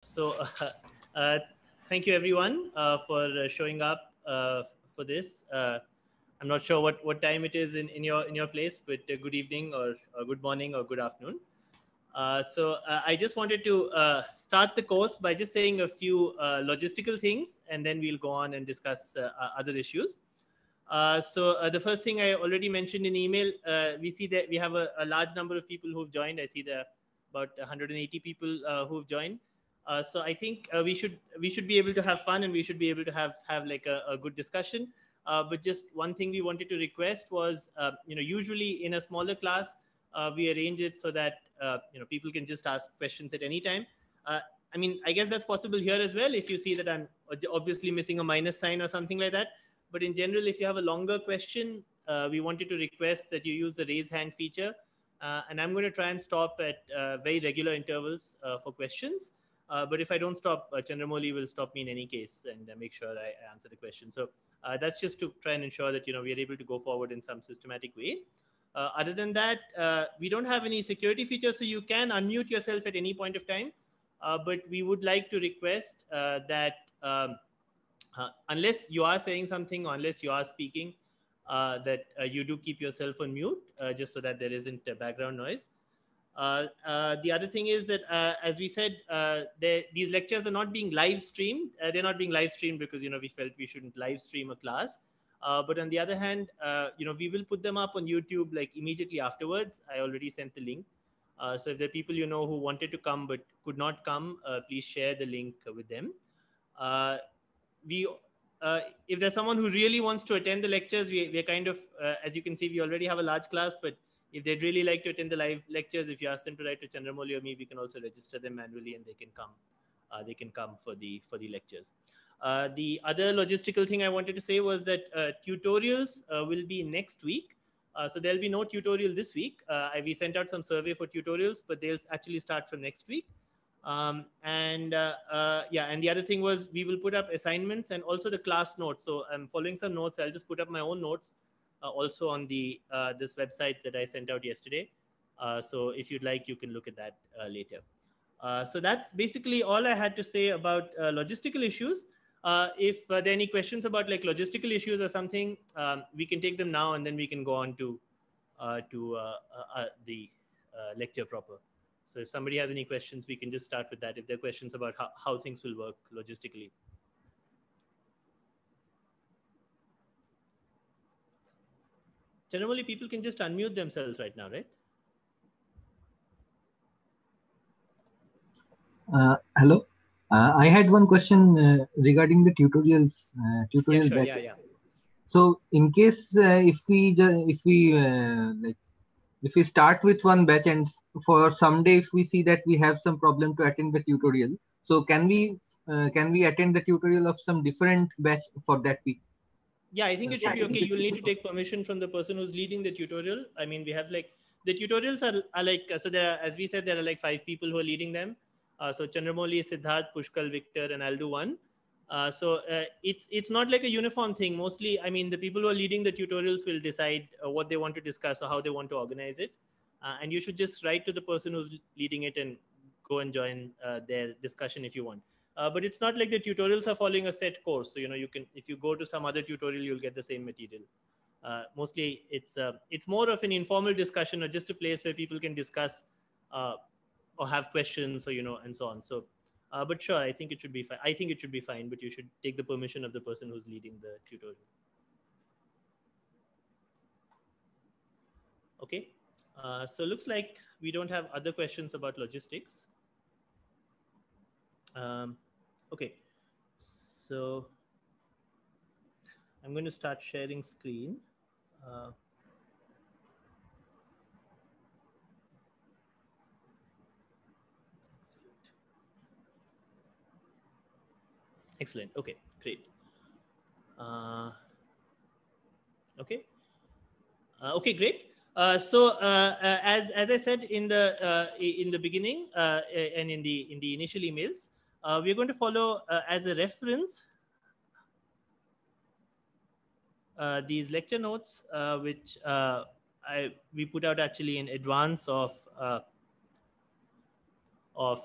So, uh, thank you everyone for showing up for this. I'm not sure what time it is in your place, but good evening or good morning or good afternoon. I just wanted to start the course by just saying a few logistical things, and then we'll go on and discuss other issues. The first thing I already mentioned in email, we see that we have a large number of people who've joined. I see there are about 180 people who've joined. So I think we should be able to have fun, and we should be able to have like a good discussion. But just one thing we wanted to request was, usually in a smaller class, we arrange it so that people can just ask questions at any time. I mean, I guess that's possible here as well. If you see that I'm obviously missing a minus sign or something like that. But in general, if you have a longer question, we wanted to request that you use the raise hand feature. And I'm going to try and stop at very regular intervals for questions. But if I don't stop, Chandramoli will stop me in any case and make sure I answer the question. So that's just to try and ensure that we are able to go forward in some systematic way. Other than that, we don't have any security features, so you can unmute yourself at any point of time. But we would like to request that unless you are saying something or unless you are speaking, that you do keep yourself on mute, just so that there isn't background noise. The other thing is that, as we said, these lectures are not being live streamed. They're not being live streamed because we felt we shouldn't live stream a class. But on the other hand, we will put them up on YouTube like immediately afterwards. I already sent the link. So if there are people who wanted to come but could not come, please share the link with them. If there's someone who really wants to attend the lectures, we're kind of, as you can see, we already have a large class, but if they'd really like to attend the live lectures, if you ask them to write to Chandramoli or me, we can also register them manually and they can come. They can come for the lectures. The other logistical thing I wanted to say was that tutorials will be next week. So there'll be no tutorial this week. We sent out some survey for tutorials, but they'll actually start from next week. And the other thing was we will put up assignments and also the class notes. So I'm following some notes. I'll just put up my own notes also on the this website that I sent out yesterday. So if you'd like, you can look at that later. So that's basically all I had to say about logistical issues. If there are any questions about like logistical issues or something, we can take them now, and then we can go on to the lecture proper. So if somebody has any questions, we can just start with that. If there are questions about how things will work logistically. Generally, people can just unmute themselves right now, right? Hello. I had one question regarding the tutorials. Yeah, sure. Batches. Yeah. So, in case if we start with one batch and for someday if we see that we have some problem to attend the tutorial, so can we attend the tutorial of some different batch for that week? Yeah, I think it should be okay. You'll need to take permission from the person who's leading the tutorial. I mean, we have like the tutorials are like, so there are, as we said, there are like 5 people who are leading them. So Chandramoli, Siddharth, Pushkal, Victor, and I'll do one. It's not like a uniform thing. Mostly, I mean, the people who are leading the tutorials will decide what they want to discuss or how they want to organize it. And you should just write to the person who's leading it and go and join their discussion if you want. But it's not like the tutorials are following a set course. So, you can, if you go to some other tutorial, you'll get the same material. Mostly it's more of an informal discussion or just a place where people can discuss or have questions or, and so on. So, but sure, I think it should be fine. I think it should be fine, but you should take the permission of the person who's leading the tutorial. Okay. So looks like we don't have other questions about logistics. Okay, so I'm going to start sharing screen. Excellent. Okay, great. Okay. Okay, great. As I said in the beginning and in the initial emails, we're going to follow as a reference these lecture notes, which we put out actually in advance of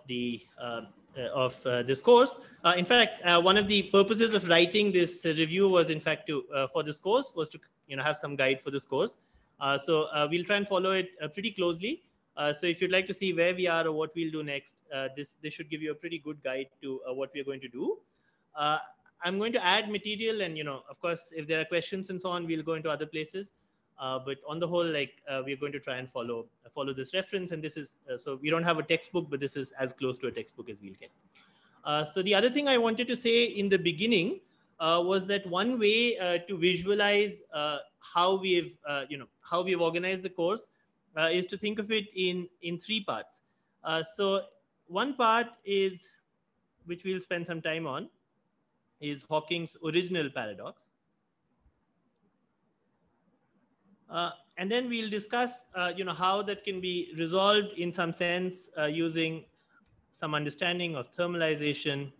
the this course. In fact, one of the purposes of writing this review was, in fact, to for this course was to have some guide for this course. So we'll try and follow it pretty closely. So if you'd like to see where we are or what we'll do next, this should give you a pretty good guide to what we are going to do. I'm going to add material, and of course, if there are questions and so on, we'll go into other places. But on the whole, like we're going to try and follow this reference, and this is so we don't have a textbook, but this is as close to a textbook as we'll get. So the other thing I wanted to say in the beginning was that one way to visualize how we've organized the course is to think of it in three parts. So one part is, which we'll spend some time on, is Hawking's original paradox. And then we'll discuss, how that can be resolved in some sense using some understanding of thermalization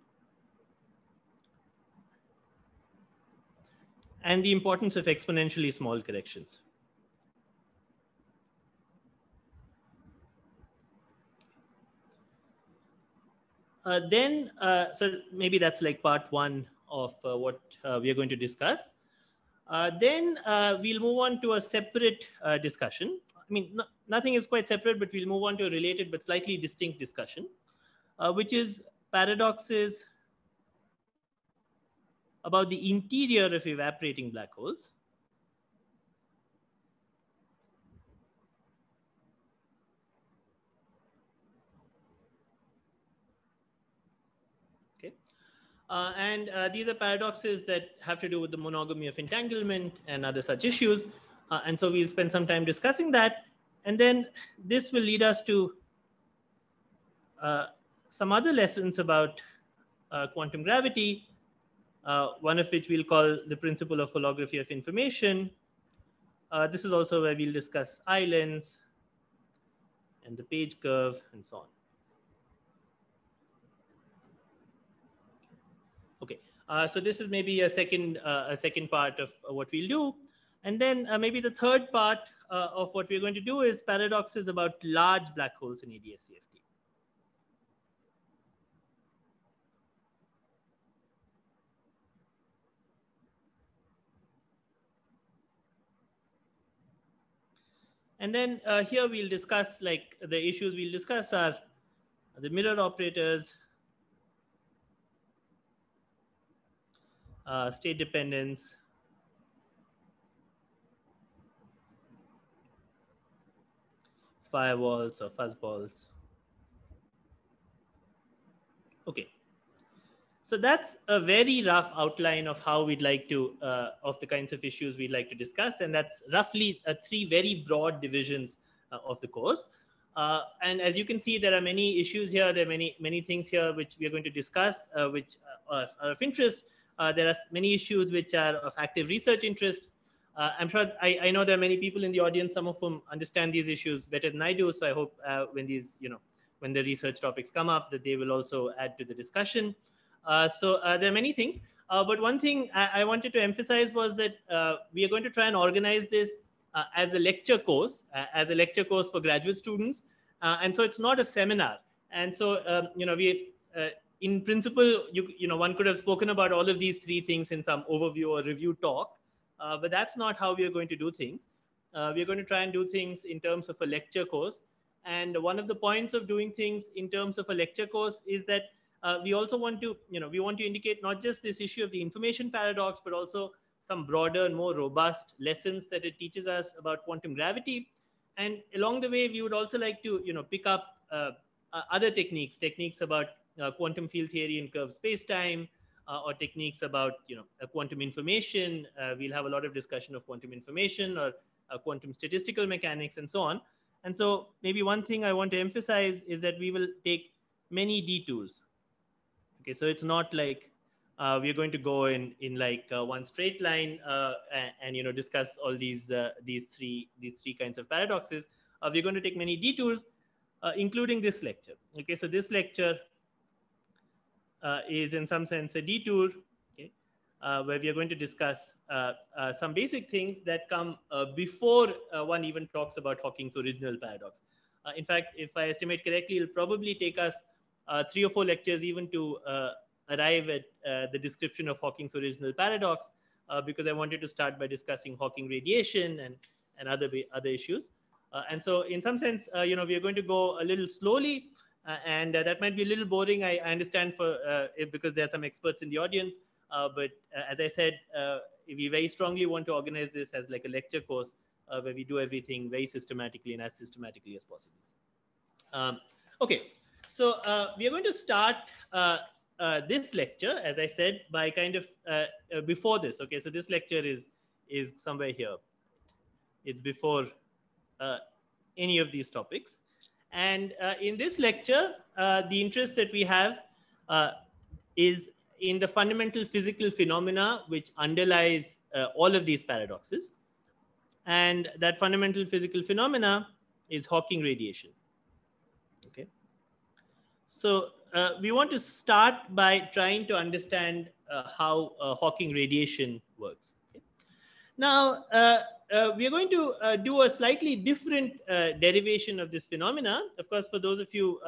and the importance of exponentially small corrections. So maybe that's like part one of what we are going to discuss. Then we'll move on to a separate discussion. I mean, nothing is quite separate, but we'll move on to a related but slightly distinct discussion, which is paradoxes about the interior of evaporating black holes. And these are paradoxes that have to do with the monogamy of entanglement and other such issues. And so we'll spend some time discussing that. And then this will lead us to some other lessons about quantum gravity, one of which we'll call the principle of holography of information. This is also where we'll discuss islands and the page curve and so on. Okay, so this is maybe a second part of what we'll do. And then maybe the third part of what we're going to do is paradoxes about large black holes in ADS-CFT. And then here we'll discuss, like, the issues we'll discuss are the mirror operators, state dependence, firewalls or fuzzballs. Okay, so that's a very rough outline of how we'd like to, of the kinds of issues we'd like to discuss, and that's roughly three very broad divisions of the course. And as you can see, there are many issues here. There are many things here which we are going to discuss, which are of interest. There are many issues which are of active research interest. I'm sure I know there are many people in the audience, some of whom understand these issues better than I do. So I hope when these, when the research topics come up, that they will also add to the discussion. So there are many things. But one thing I wanted to emphasize was that we are going to try and organize this as a lecture course, for graduate students. And so it's not a seminar. And so, in principle, one could have spoken about all of these three things in some overview or review talk, but that's not how we are going to do things. We're going to try and do things in terms of a lecture course. And one of the points of doing things in terms of a lecture course is that we also want to, we want to indicate not just this issue of the information paradox, but also some broader and more robust lessons that it teaches us about quantum gravity. And along the way, we would also like to, pick up other techniques about quantum field theory in curved spacetime, or techniques about, quantum information. We'll have a lot of discussion of quantum information or quantum statistical mechanics and so on. And so maybe one thing I want to emphasize is that we will take many detours. Okay, so it's not like we're going to go in like one straight line and discuss all these three kinds of paradoxes. We're going to take many detours, including this lecture. Okay, so this lecture is in some sense a detour, okay, where we are going to discuss some basic things that come before one even talks about Hawking's original paradox. In fact, if I estimate correctly, it'll probably take us 3 or 4 lectures even to arrive at the description of Hawking's original paradox, because I wanted to start by discussing Hawking radiation and other issues. And so in some sense, we are going to go a little slowly, and that might be a little boring. I understand because there are some experts in the audience. But as I said, we very strongly want to organize this as like a lecture course where we do everything very systematically and as systematically as possible. Okay, so we are going to start this lecture, as I said, by kind of before this. Okay, so this lecture is somewhere here. It's before any of these topics. And in this lecture, the interest that we have is in the fundamental physical phenomena which underlies all of these paradoxes. And that fundamental physical phenomena is Hawking radiation. Okay. So we want to start by trying to understand how Hawking radiation works. Okay. Now, we are going to do a slightly different derivation of this phenomena. Of course, for those of you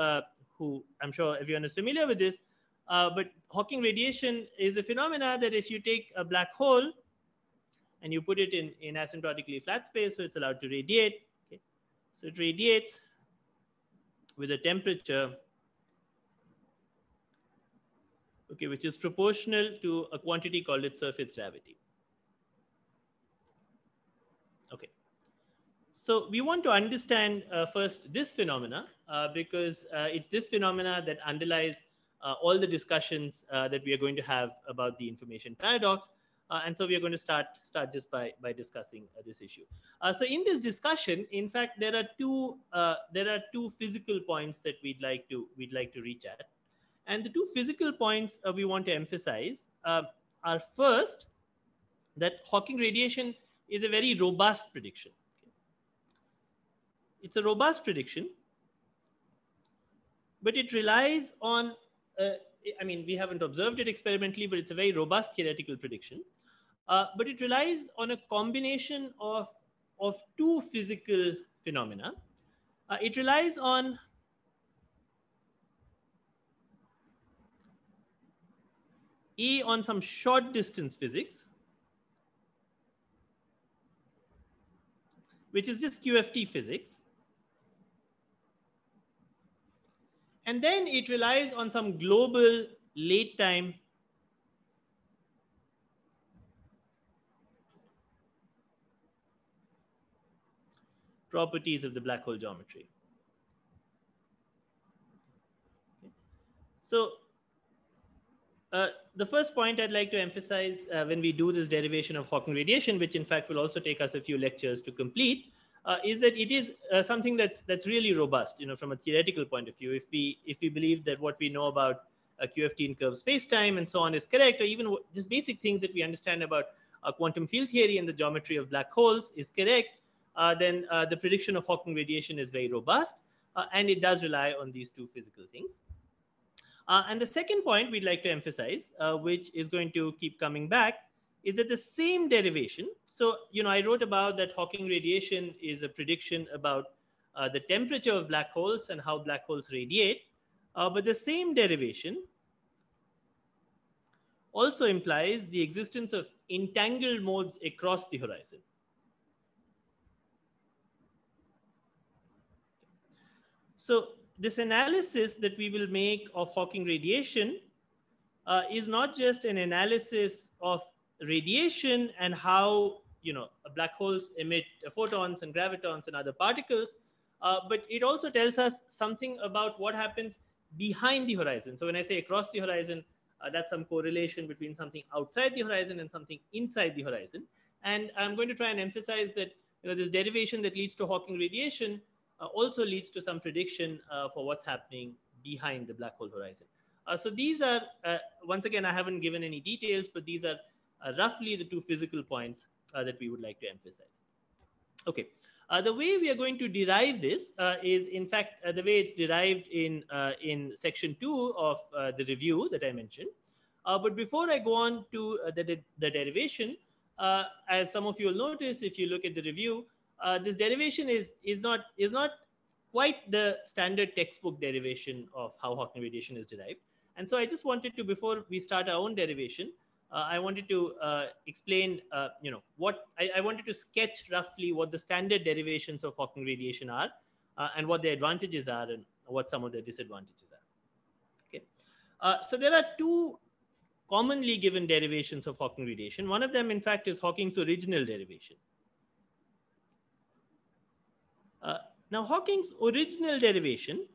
who, I'm sure everyone is familiar with this, but Hawking radiation is a phenomena that if you take a black hole and you put it in asymptotically flat space, so it's allowed to radiate. Okay. So it radiates with a temperature, okay, which is proportional to a quantity called its surface gravity. Okay. So we want to understand first this phenomena because it's this phenomena that underlies all the discussions that we are going to have about the information paradox. And so we are going to start just by discussing this issue. So in this discussion, in fact, there are two physical points that we'd like to reach at, and the two physical points we want to emphasize are first that Hawking radiation is a very robust prediction. It's a robust prediction, but it relies on. I mean, we haven't observed it experimentally, but it's a very robust theoretical prediction. But it relies on a combination of two physical phenomena. It relies on on some short distance physics, which is just QFT physics. And then it relies on some global late time properties of the black hole geometry. Okay. So the first point I'd like to emphasize when we do this derivation of Hawking radiation, which in fact will also take us a few lectures to complete, is that it is something that's really robust, from a theoretical point of view. If we believe that what we know about QFT in curved spacetime and so on is correct, or even just basic things that we understand about quantum field theory and the geometry of black holes is correct, then the prediction of Hawking radiation is very robust, and it does rely on these two physical things. And the second point we'd like to emphasize, which is going to keep coming back, is that the same derivation. So, I wrote about that Hawking radiation is a prediction about the temperature of black holes and how black holes radiate. But the same derivation also implies the existence of entangled modes across the horizon. So this analysis that we will make of Hawking radiation is not just an analysis of radiation and how black holes emit photons and gravitons and other particles, but it also tells us something about what happens behind the horizon. So when I say across the horizon, that's some correlation between something outside the horizon and something inside the horizon. And I'm going to try and emphasize that this derivation that leads to Hawking radiation also leads to some prediction for what's happening behind the black hole horizon. So these are, once again, I haven't given any details, but these are roughly the two physical points that we would like to emphasize. Okay, the way we are going to derive this is, in fact, the way it's derived in section 2 of the review that I mentioned. But before I go on to the derivation, as some of you will notice, if you look at the review, this derivation is not quite the standard textbook derivation of how Hawking radiation is derived. And so I just wanted to, before we start our own derivation, I wanted to explain, I wanted to sketch roughly what the standard derivations of Hawking radiation are, and what the advantages are, and what some of the disadvantages are. Okay, so there are two commonly given derivations of Hawking radiation. One of them, in fact, is Hawking's original derivation. Now, Hawking's original derivation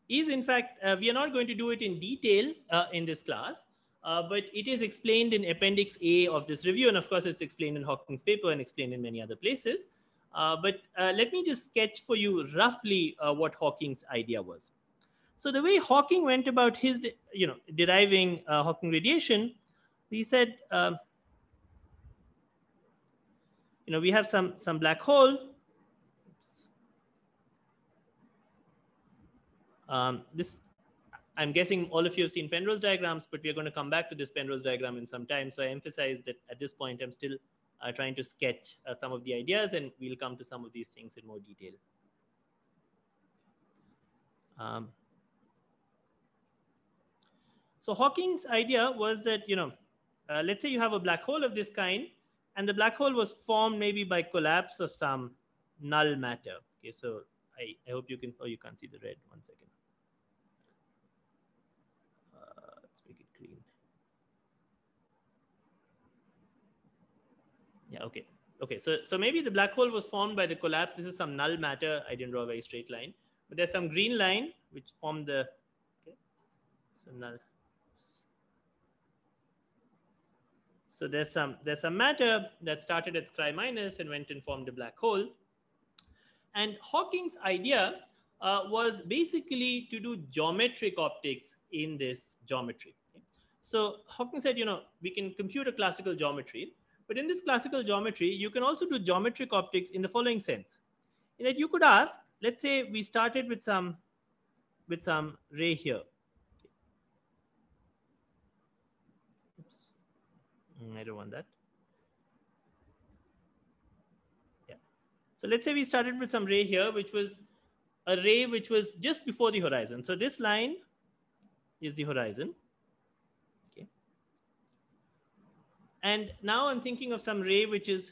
is, in fact, we are not going to do it in detail in this class, but it is explained in Appendix A of this review. And of course, it's explained in Hawking's paper and explained in many other places. But let me just sketch for you roughly what Hawking's idea was. So the way Hawking went about his, deriving Hawking radiation, he said, we have some black hole. This, I'm guessing all of you have seen Penrose diagrams, but we're going to come back to this Penrose diagram in some time. So I emphasize that at this point, I'm still trying to sketch some of the ideas, and we'll come to some of these things in more detail. So Hawking's idea was that, let's say you have a black hole of this kind, and the black hole was formed maybe by collapse of some null matter. Okay, so I hope you can, oh, you can't see the red, 1 second. Let's make it green. Yeah, okay. Okay, so maybe the black hole was formed by the collapse. This is some null matter. I didn't draw a very straight line, but there's some green line which formed the, okay, so null. So there's some matter that started at Scri minus and went and formed a black hole. And Hawking's idea was basically to do geometric optics in this geometry. Okay? So Hawking said, we can compute a classical geometry, but in this classical geometry, you can also do geometric optics in the following sense. In that you could ask, let's say we started with some ray here. I don't want that. Yeah. So let's say we started with some ray here, which was a ray which was just before the horizon. So this line is the horizon. Okay. And now I'm thinking of some ray which is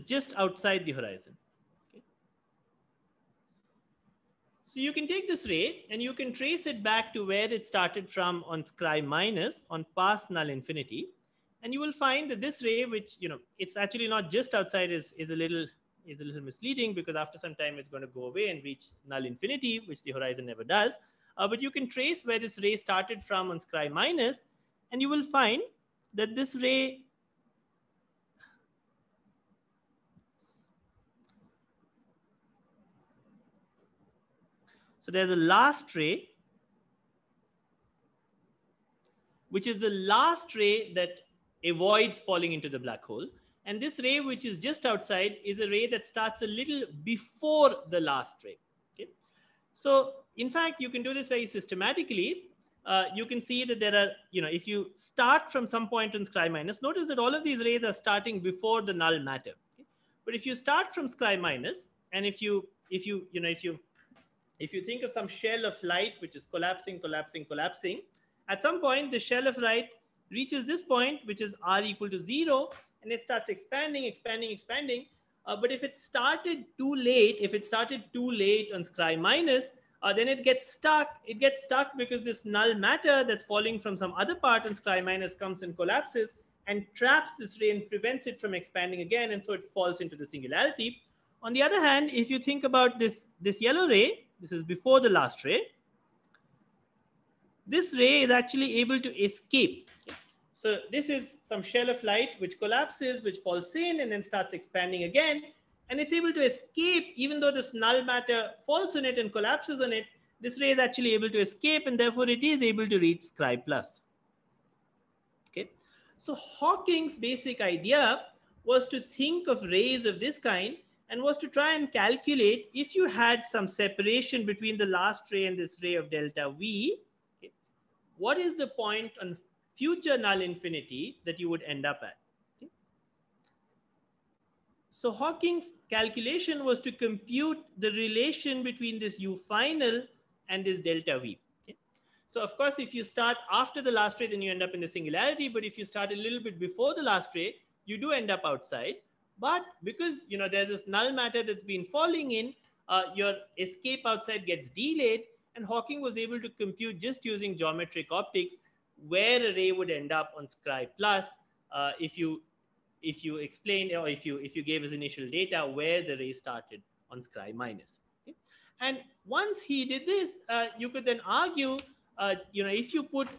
just outside the horizon. So you can take this ray and you can trace it back to where it started from on Scri minus on past null infinity. And you will find that this ray, which, it's actually not just outside, is a little misleading, because after some time it's going to go away and reach null infinity, which the horizon never does. But you can trace where this ray started from on Scri minus, and you will find that this ray so there's a last ray, which is the last ray that avoids falling into the black hole. And this ray, which is just outside, is a ray that starts a little before the last ray. Okay? So in fact, you can do this very systematically. You can see that there are, if you start from some point on Scri minus, notice that all of these rays are starting before the null matter. Okay? But if you start from Scri minus, and if you think of some shell of light which is collapsing, at some point the shell of light reaches this point, which is r equal to 0, and it starts expanding. But if it started too late, on Scri minus, then it gets stuck. It gets stuck because this null matter that's falling from some other part on Scri minus comes and collapses and traps this ray and prevents it from expanding again, and so it falls into the singularity. On the other hand, if you think about this yellow ray, this is before the last ray, this ray is actually able to escape. So this is some shell of light which collapses, which falls in and then starts expanding again. And it's able to escape, even though this null matter falls on it and collapses on it. This ray is actually able to escape, and therefore it is able to reach Scri plus. Okay. So Hawking's basic idea was to think of rays of this kind, and was to try and calculate, if you had some separation between the last ray and this ray of delta V, okay, what is the point on future null infinity that you would end up at? Okay. So Hawking's calculation was to compute the relation between this U final and this delta V. Okay? So of course, if you start after the last ray, then you end up in the singularity. But if you start a little bit before the last ray, you do end up outside. But because there's this null matter that's been falling in, your escape outside gets delayed. And Hawking was able to compute just using geometric optics where a ray would end up on Scry plus if you explained, or if you gave us initial data where the ray started on Scry minus. Okay? And once he did this, you could then argue, if you put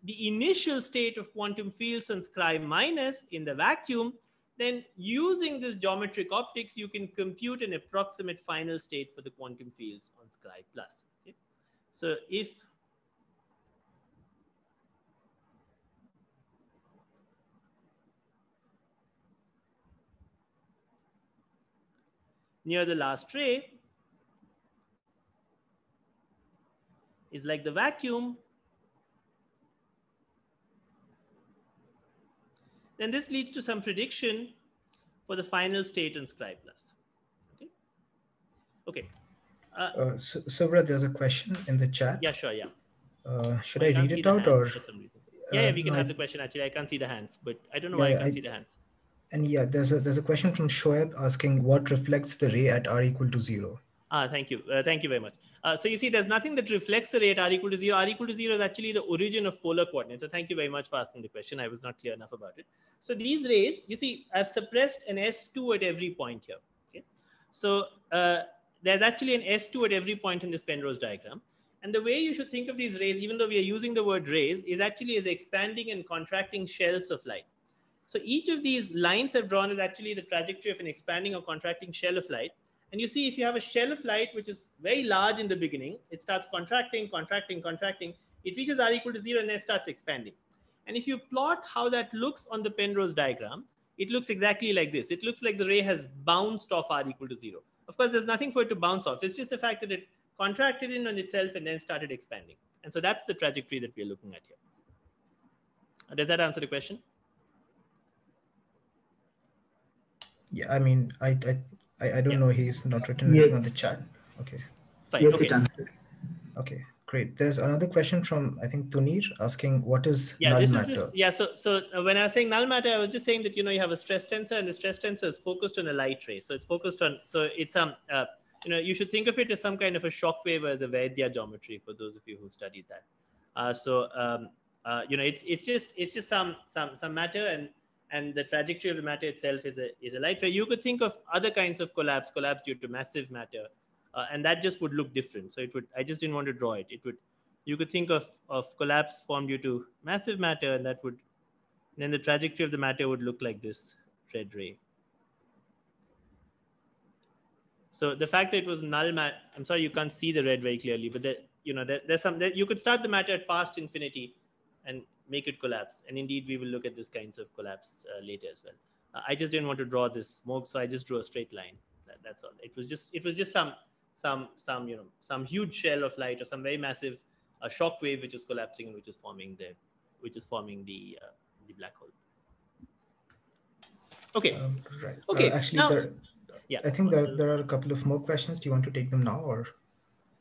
the initial state of quantum fields on Scry minus in the vacuum, then using this geometric optics, you can compute an approximate final state for the quantum fields on Scry plus. Okay? So if near the last ray is like the vacuum, then this leads to some prediction for the final state on Scry plus. Okay. Okay. Suvrat, there's a question in the chat. Yeah, sure. Yeah. Should I read it out, or? For some reason. Yeah, we can have the question. Actually, I can't see the hands, but I don't know why I can't see the hands. And yeah, there's a question from Shoaib asking what reflects the ray at r equal to 0. Thank you. Thank you very much. So you see, there's nothing that reflects the ray at r equal to 0. R equal to 0 is actually the origin of polar coordinates. So thank you very much for asking the question. I was not clear enough about it. So these rays, you see, I've suppressed an S2 at every point here. Okay. So there's actually an S2 at every point in this Penrose diagram. And the way you should think of these rays, even though we are using the word rays, is actually as expanding and contracting shells of light. So each of these lines I've drawn is actually the trajectory of an expanding or contracting shell of light. And you see, if you have a shell of light, which is very large in the beginning, it starts contracting, contracting, contracting. It reaches r equal to 0 and then starts expanding. And if you plot how that looks on the Penrose diagram, it looks exactly like this. It looks like the ray has bounced off r equal to 0. Of course, there's nothing for it to bounce off. It's just the fact that it contracted in on itself and then started expanding. And so that's the trajectory that we're looking at here. Does that answer the question? Yeah, I mean, I don't know. He's not written anything on the chat. Okay. Fine. Yes, okay. it answered. Okay, great. There's another question from, I think, Tunir asking what is null matter? So when I was saying null matter, I was just saying that, you have a stress tensor, and the stress tensor is focused on a light ray. So it's focused on, so it's you should think of it as some kind of a shock wave as a Vaidya geometry for those of you who studied that. It's just some matter, and the trajectory of the matter itself is a light ray. You could think of other kinds of collapse due to massive matter, and that just would look different. So it would, I just didn't want to draw it. You could think of collapse formed due to massive matter, and then the trajectory of the matter would look like this red ray. So the fact that it was null matter, I'm sorry you can't see the red very clearly, but there's some, you could start the matter at past infinity and make it collapse. And indeed, we will look at this kinds of collapse later as well. I just didn't want to draw this smoke, so I just drew a straight line. That's all. It was just some huge shell of light or some very massive shock wave which is collapsing and which is forming the black hole. Okay. Right. Okay. Actually, now, I think there are a couple of more questions. Do you want to take them now, or?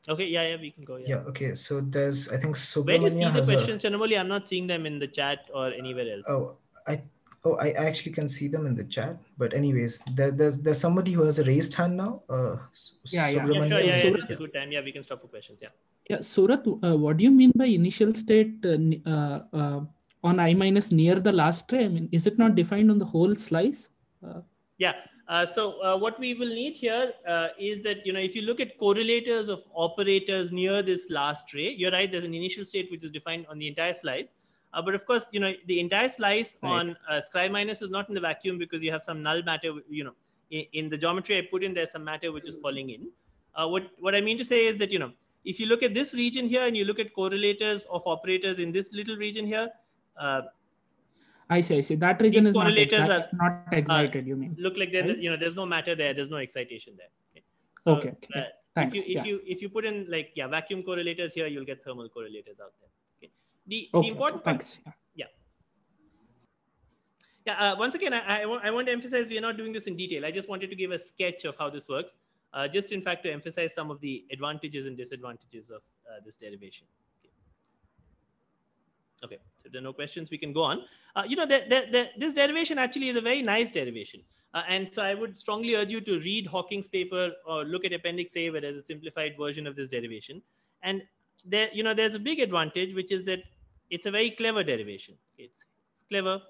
Okay, yeah, we can go. Yeah. Okay. So there's, I think, Subramanya. Where do you see the questions? Normally, I'm not seeing them in the chat or anywhere else. I actually can see them in the chat. But anyways, there's somebody who has a raised hand now. Subramanya. Sure, this is a good time. Yeah, we can stop for questions. Yeah. Yeah, Suvrat, what do you mean by initial state on I minus near the last ray? I mean, is it not defined on the whole slice? So what we will need here is that, if you look at correlators of operators near this last ray, you're right, there's an initial state which is defined on the entire slice. But of course, the entire slice on Scry minus is not in the vacuum because you have some null matter, in the geometry I put in, there's some matter which is falling in. What I mean to say is that, if you look at this region here and you look at correlators of operators in this little region here, I see. That region is not excited, you mean? Look like there's no matter there. There's no excitation there. Okay. So, okay. Thanks. If you put in vacuum correlators here, you'll get thermal correlators out there. Okay. The important part, thanks. Yeah, once again, I want to emphasize we are not doing this in detail. I just wanted to give a sketch of how this works, just in fact to emphasize some of the advantages and disadvantages of this derivation. Okay, so if there are no questions, we can go on. This derivation actually is a very nice derivation. And so I would strongly urge you to read Hawking's paper or look at Appendix A, where there's a simplified version of this derivation. And there's a big advantage, which is that it's a very clever derivation. It's clever,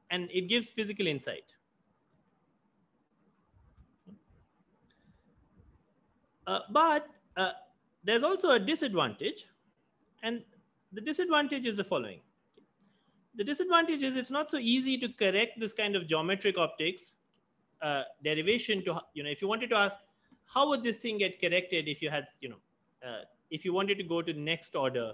and it gives physical insight. But there's also a disadvantage, and the disadvantage is the following. The disadvantage is it's not so easy to correct this kind of geometric optics derivation to, if you wanted to ask, how would this thing get corrected if you had, if you wanted to go to the next order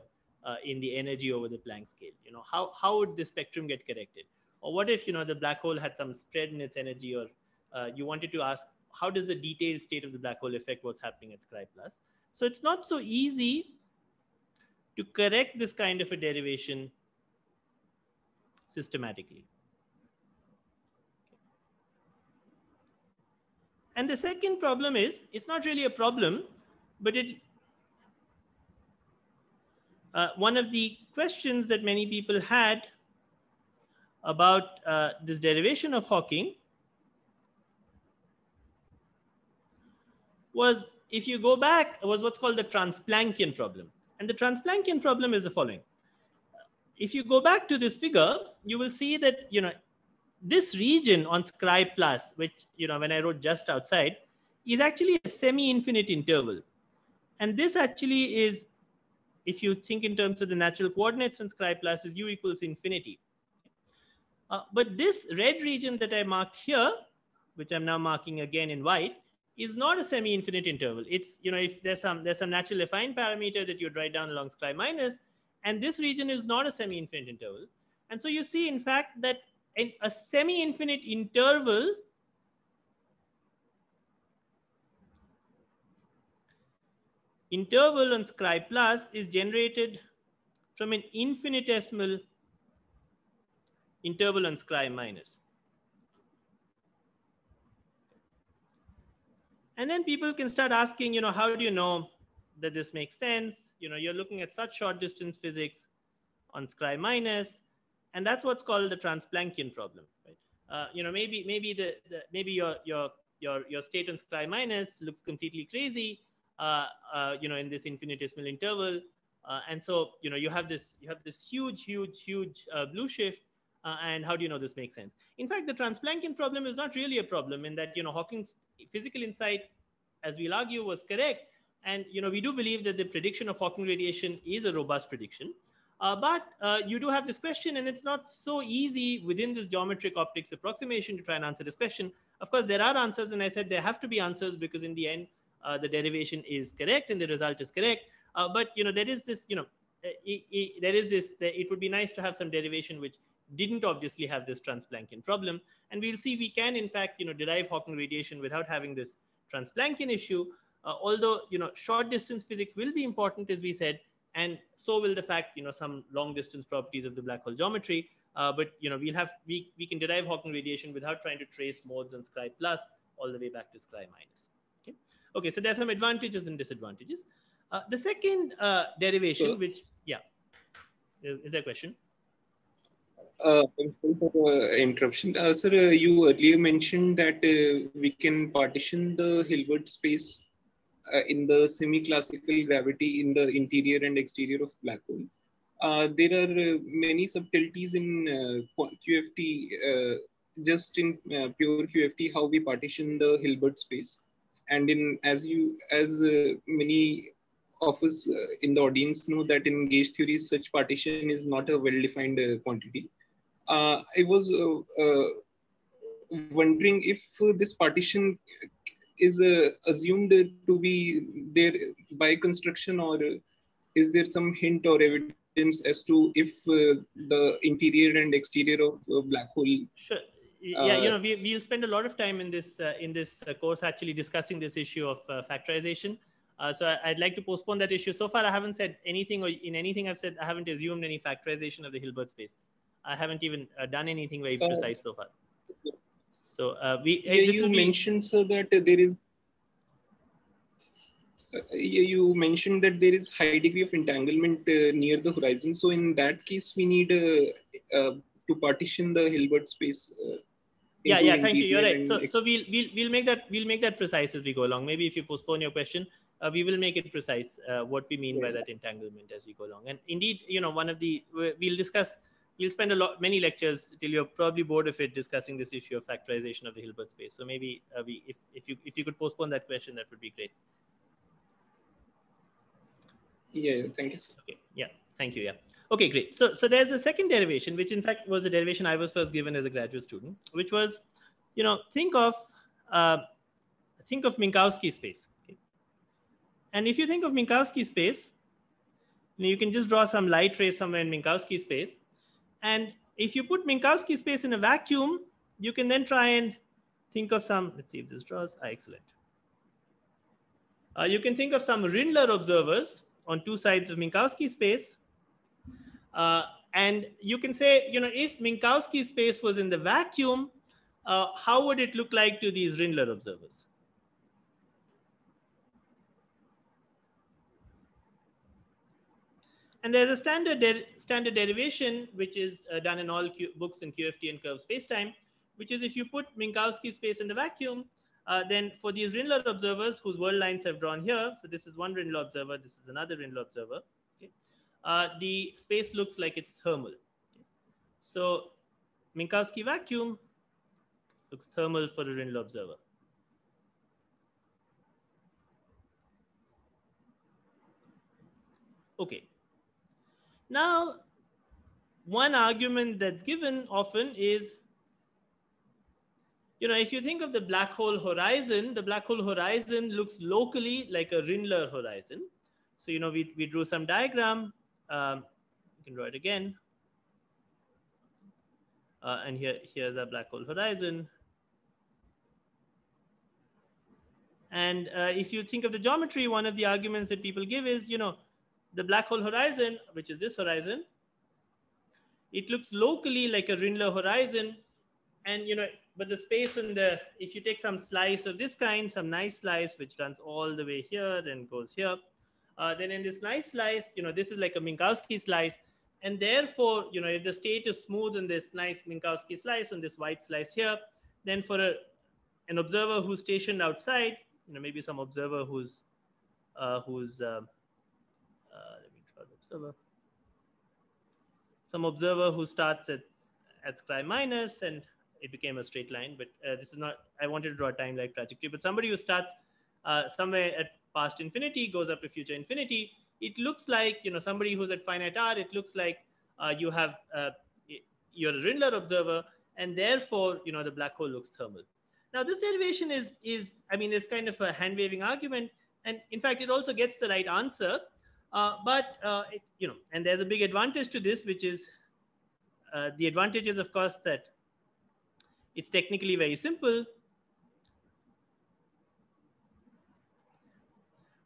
in the energy over the Planck scale, how would the spectrum get corrected? Or what if, the black hole had some spread in its energy, or you wanted to ask, how does the detailed state of the black hole affect what's happening at Sky Plus? So it's not so easy to correct this kind of a derivation systematically. And the second problem is, it's not really a problem, but one of the questions that many people had about this derivation of Hawking was, if you go back, was what's called the Transplanckian problem. And the Transplanckian problem is the following. If you go back to this figure, you will see that, this region on Sky Plus, which, when I wrote just outside, is actually a semi-infinite interval. And this actually is, if you think in terms of the natural coordinates on Sky Plus, is u equals infinity. But this red region that I marked here, which I'm now marking again in white, is not a semi-infinite interval. It's, if there's some naturally affine parameter that you'd write down along Sky minus, and this region is not a semi-infinite interval. And so you see, in fact, that in a semi-infinite interval on Sky Plus is generated from an infinitesimal interval on Sky minus. And then people can start asking, how do you know that this makes sense? You're looking at such short distance physics on Sky minus, and that's what's called the Transplanckian problem, right? Maybe your state on Sky minus looks completely crazy, in this infinitesimal interval, and so you have this huge blue shift, and how do you know this makes sense? In fact, the Transplanckian problem is not really a problem, in that Hawking's physical insight, as we'll argue, was correct, and we do believe that the prediction of Hawking radiation is a robust prediction. But you do have this question, and it's not so easy within this geometric optics approximation to try and answer this question. Of course, there are answers, and I said there have to be answers, because in the end, the derivation is correct and the result is correct. But there is this, it would be nice to have some derivation which didn't obviously have this Transplanckian problem, and we'll see we can in fact derive Hawking radiation without having this Transplanckian issue. Although short distance physics will be important, as we said, and so will the fact some long distance properties of the black hole geometry. But we can derive Hawking radiation without trying to trace modes on Sky Plus all the way back to Sky minus. Okay, so there's some advantages and disadvantages. The second derivation, which is there a question? Thank you for the interruption. Sir, you earlier mentioned that we can partition the Hilbert space in the semi-classical gravity in the interior and exterior of black hole. There are many subtleties in QFT, just in pure QFT, how we partition the Hilbert space. And as many of us in the audience know, that in gauge theory, such partition is not a well-defined quantity. I was wondering if this partition is assumed to be there by construction, or is there some hint or evidence as to if the interior and exterior of a black hole? Sure. Yeah, we'll spend a lot of time in this course actually discussing this issue of factorization. So I'd like to postpone that issue. So far, I haven't said anything, or in anything I've said, I haven't assumed any factorization of the Hilbert space. I haven't even done anything very precise so far. So you mentioned, sir, that there is you mentioned that there is high degree of entanglement near the horizon. So in that case, we need to partition the Hilbert space. Yeah, thank you. You're right. So we'll make that precise as we go along. Maybe if you postpone your question, we will make it precise what we mean by that entanglement as we go along. And indeed, we'll spend many lectures till you're probably bored of it, discussing this issue of factorization of the Hilbert space. So maybe if you could postpone that question, that would be great. Yeah, thank you, sir. Okay, yeah, thank you. Yeah. Okay, great. So there's a second derivation, which in fact was a derivation I was first given as a graduate student, which was, think of Minkowski space. Okay? And if you think of Minkowski space, you can just draw some light ray somewhere in Minkowski space. And if you put Minkowski space in a vacuum, you can then try and think of some, let's see if this draws, excellent. You can think of some Rindler observers on two sides of Minkowski space. And you can say, if Minkowski space was in the vacuum, how would it look like to these Rindler observers? And there's a standard derivation, which is done in all books in QFT and curve spacetime, which is if you put Minkowski space in the vacuum, then for these Rindler observers whose world lines I've drawn here, so this is one Rindler observer, this is another Rindler observer, okay? The space looks like it's thermal. Okay? So Minkowski vacuum looks thermal for a Rindler observer. Okay. Now, one argument that's given often is, if you think of the black hole horizon looks locally like a Rindler horizon. So, we drew some diagram. You can draw it again. And here's our black hole horizon. And if you think of the geometry, one of the arguments that people give is, the black hole horizon, which is this horizon, it looks locally like a Rindler horizon. And, but the space if you take some slice of this kind, some nice slice, which runs all the way here and goes here, then in this nice slice, this is like a Minkowski slice. And therefore, if the state is smooth in this nice Minkowski slice and this white slice here, then for an observer who's stationed outside, maybe some observer who's let me draw the observer. Some observer who starts at sky minus and it became a straight line, but this is not, I wanted to draw a time-like trajectory, but somebody who starts somewhere at past infinity, goes up to future infinity, it looks like, somebody who's at finite r, it looks like you're a Rindler observer, and therefore, the black hole looks thermal. Now, this derivation is it's kind of a hand-waving argument, and in fact, it also gets the right answer, and there's a big advantage to this, which is the advantage is, of course, that it's technically very simple.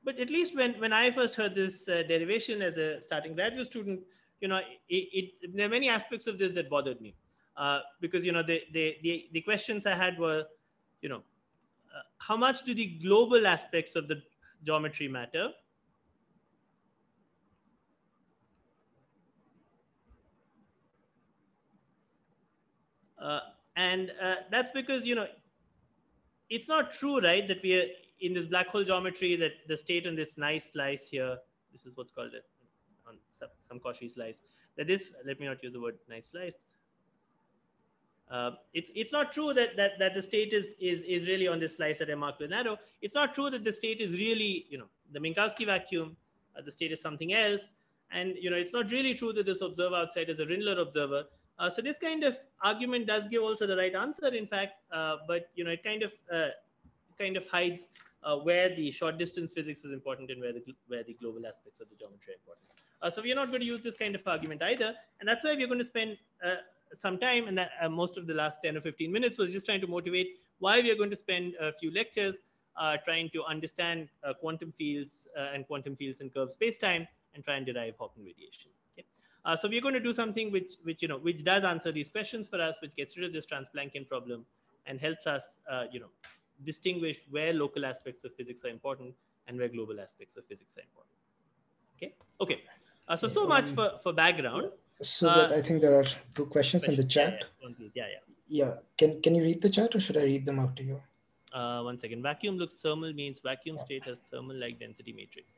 But at least when I first heard this derivation as a starting graduate student, there are many aspects of this that bothered me. Because, the questions I had were, how much do the global aspects of the geometry matter? And that's because, it's not true, right, that we are in this black hole geometry, that the state on this nice slice here, this is what's called on some Cauchy slice, that this, let me not use the word nice slice. It's not true that the state is really on this slice that I marked with an arrow. It's not true that the state is really, the Minkowski vacuum, the state is something else. And, it's not really true that this observer outside is a Rindler observer. So this kind of argument does give also the right answer, in fact, but, it kind of hides where the short distance physics is important and where the global aspects of the geometry are important. So we are not going to use this kind of argument either. And that's why we're going to spend some time, and most of the last 10 or 15 minutes was just trying to motivate why we are going to spend a few lectures trying to understand quantum fields and quantum fields in curved spacetime and try and derive Hawking radiation. Okay? So we're going to do something which does answer these questions for us, which gets rid of this Transplantion problem and helps us, distinguish where local aspects of physics are important and where global aspects of physics are important. Okay. So much for background. So, I think there are 2 questions in the chat. Yeah. Can you read the chat, or should I read them out to you? 1 second. Vacuum looks thermal means vacuum state has thermal like density matrix.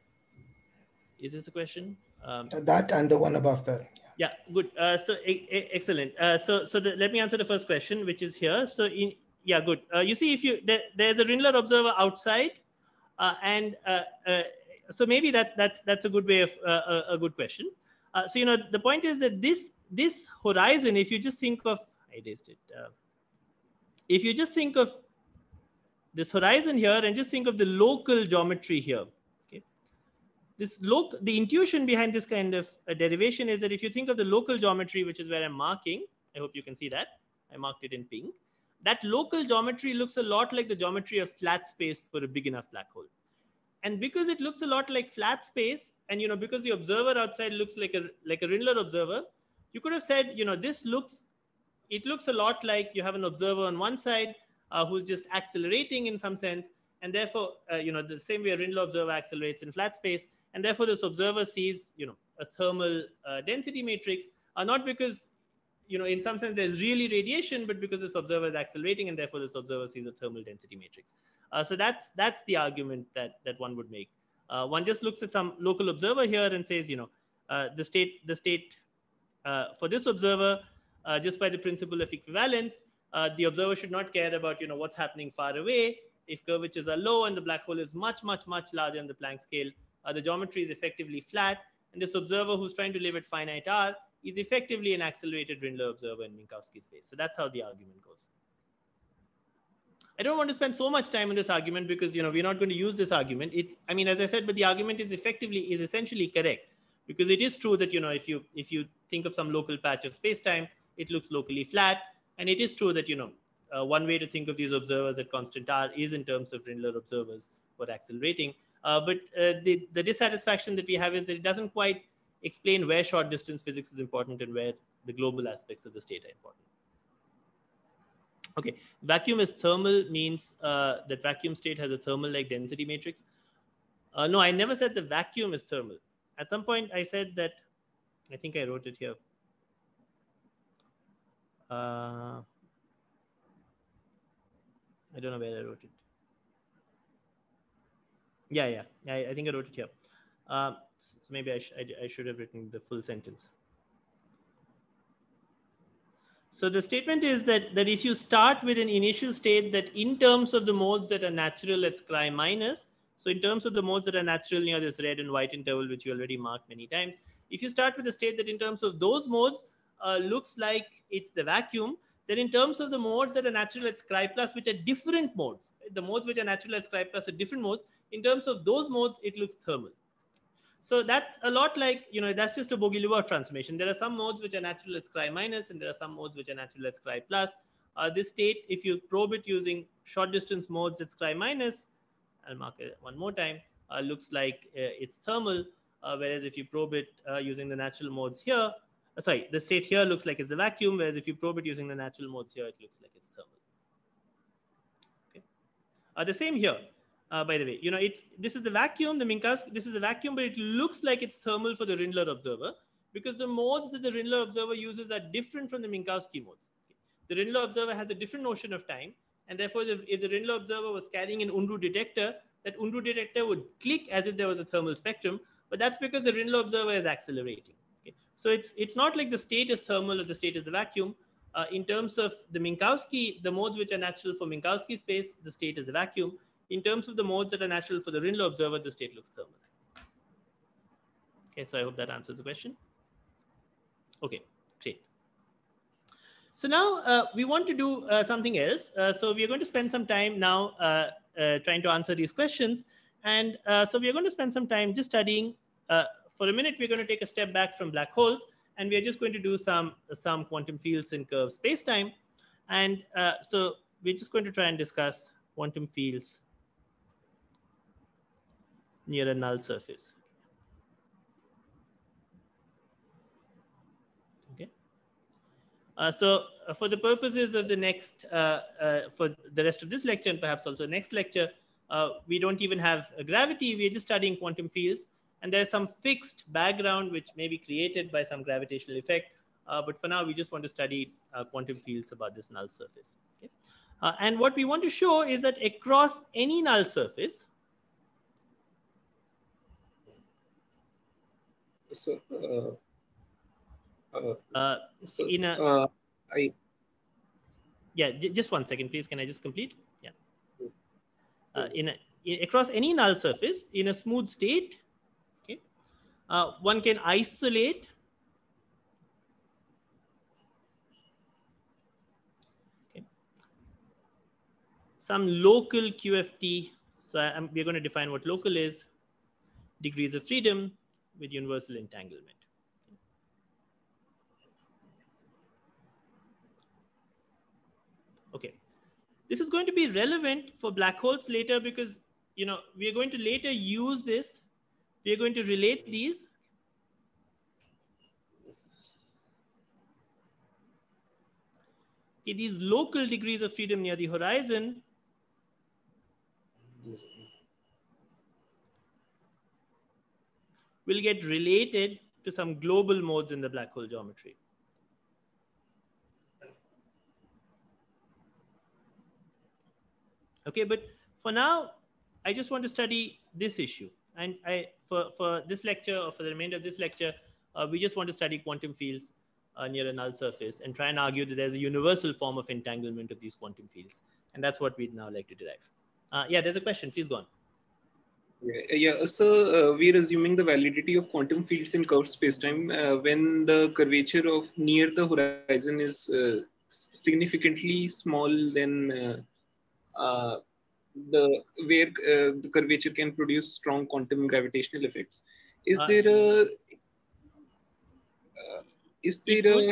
Is this a question? That and the one above that. Yeah, good. Excellent. Let me answer the first question, which is here. Good. You see, if there's a Rindler observer outside, so maybe that's a good way of a good question. The point is that this horizon, if you just think of, I erased it. If you just think of this horizon here and just think of the local geometry here, the intuition behind this kind of derivation is that if you think of the local geometry, which is where I'm marking, I hope you can see that. I marked it in pink. That local geometry looks a lot like the geometry of flat space for a big enough black hole. And because it looks a lot like flat space, and because the observer outside looks like a Rindler observer, you could have said, it looks a lot like you have an observer on one side who's just accelerating in some sense, and therefore, the same way a Rindler observer accelerates in flat space, and therefore this observer sees, a thermal density matrix, not because, in some sense there's really radiation, but because this observer is accelerating, and therefore this observer sees a thermal density matrix. So that's the argument that one would make. One just looks at some local observer here and says, the state for this observer, just by the principle of equivalence, the observer should not care about what's happening far away. If curvatures are low and the black hole is much larger in the Planck scale, the geometry is effectively flat, and this observer who's trying to live at finite r is effectively an accelerated Rindler observer in Minkowski space. So that's how the argument goes. I don't want to spend so much time on this argument because we're not going to use this argument. As I said, but the argument is essentially correct, because it is true that if you think of some local patch of space-time, it looks locally flat, and it is true that one way to think of these observers at constant r is in terms of Rindler observers who are accelerating. But the dissatisfaction that we have is that it doesn't quite explain where short distance physics is important and where the global aspects of the state are important. Okay, vacuum is thermal means that vacuum state has a thermal like density matrix. No, I never said the vacuum is thermal. At some point I said that, I think I wrote it here. I don't know where I wrote it. Yeah, I think I wrote it here. So maybe I should have written the full sentence. So the statement is that if you start with an initial state that in terms of the modes that are natural at Scri minus, so in terms of the modes that are natural near this red and white interval, which you already marked many times, if you start with a state that in terms of those modes looks like it's the vacuum, then in terms of the modes that are natural at Scri plus, which are different modes, the modes which are natural at Scri plus are different modes, in terms of those modes, it looks thermal. So that's a lot like, that's just a Bogoliubov transformation. There are some modes which are natural at Scri minus, and there are some modes which are natural at Scri plus. This state, if you probe it using short distance modes at Scri minus, I'll mark it one more time, looks like it's thermal. Whereas if you probe it using the natural modes here, the state here looks like it's a vacuum, whereas if you probe it using the natural modes here, it looks like it's thermal. Okay. The same here. By the way, this is the vacuum, this is the vacuum, but it looks like it's thermal for the Rindler observer because the modes that the Rindler observer uses are different from the Minkowski modes. The Rindler observer has a different notion of time, and therefore, if the Rindler observer was carrying an Unruh detector, that Unruh detector would click as if there was a thermal spectrum, but that's because the Rindler observer is accelerating. Okay? So it's not like the state is thermal or the state is the vacuum. In terms of the Minkowski, the modes which are natural for Minkowski space, the state is a vacuum. In terms of the modes that are natural for the Rindler observer, the state looks thermal. Okay, so I hope that answers the question. Okay, great. So now we want to do something else. So we are going to spend some time now trying to answer these questions. And so we are going to spend some time just studying. For a minute, we're going to take a step back from black holes, and we are just going to do some quantum fields in curved space-time. And so we're just going to try and discuss quantum fields near a null surface. For the purposes of the next, for the rest of this lecture and perhaps also next lecture, we don't even have gravity. We're just studying quantum fields. And there's some fixed background which may be created by some gravitational effect. But for now, we just want to study quantum fields about this null surface. Okay? And what we want to show is that across any null surface, So, just one second, please. Can I just complete? Yeah. Across any null surface in a smooth state, okay, one can isolate some local QFT. So we're going to define what local is, degrees of freedom with universal entanglement. Okay. This is going to be relevant for black holes later because, we are going to later use this. We are going to relate these. Okay, these local degrees of freedom near the horizon will get related to some global modes in the black hole geometry. Okay, but for now, I just want to study this issue. And for this lecture, or for the remainder of this lecture, we just want to study quantum fields near a null surface and try and argue that there's a universal form of entanglement of these quantum fields. And that's what we'd now like to derive. Yeah, there's a question. Please go on. Yeah, so we're assuming the validity of quantum fields in curved spacetime when the curvature of near the horizon is significantly small than the curvature can produce strong quantum gravitational effects. Is there a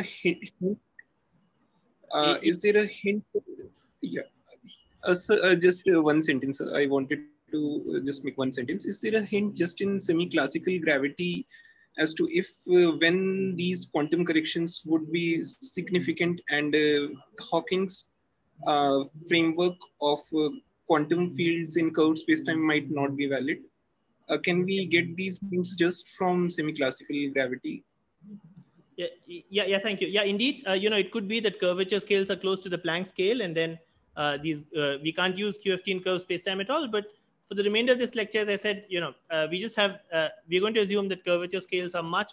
hint? Is there a hint? Yeah. Just one sentence. I wanted to just make one sentence. Is there a hint just in semi-classical gravity as to if when these quantum corrections would be significant and Hawking's framework of quantum fields in curved spacetime might not be valid? Can we get these hints just from semi-classical gravity? Yeah, thank you. Yeah, indeed, it could be that curvature scales are close to the Planck scale, and then we can't use QFT in curved spacetime at all. But for the remainder of this lecture, as I said, we just have we're going to assume that curvature scales are much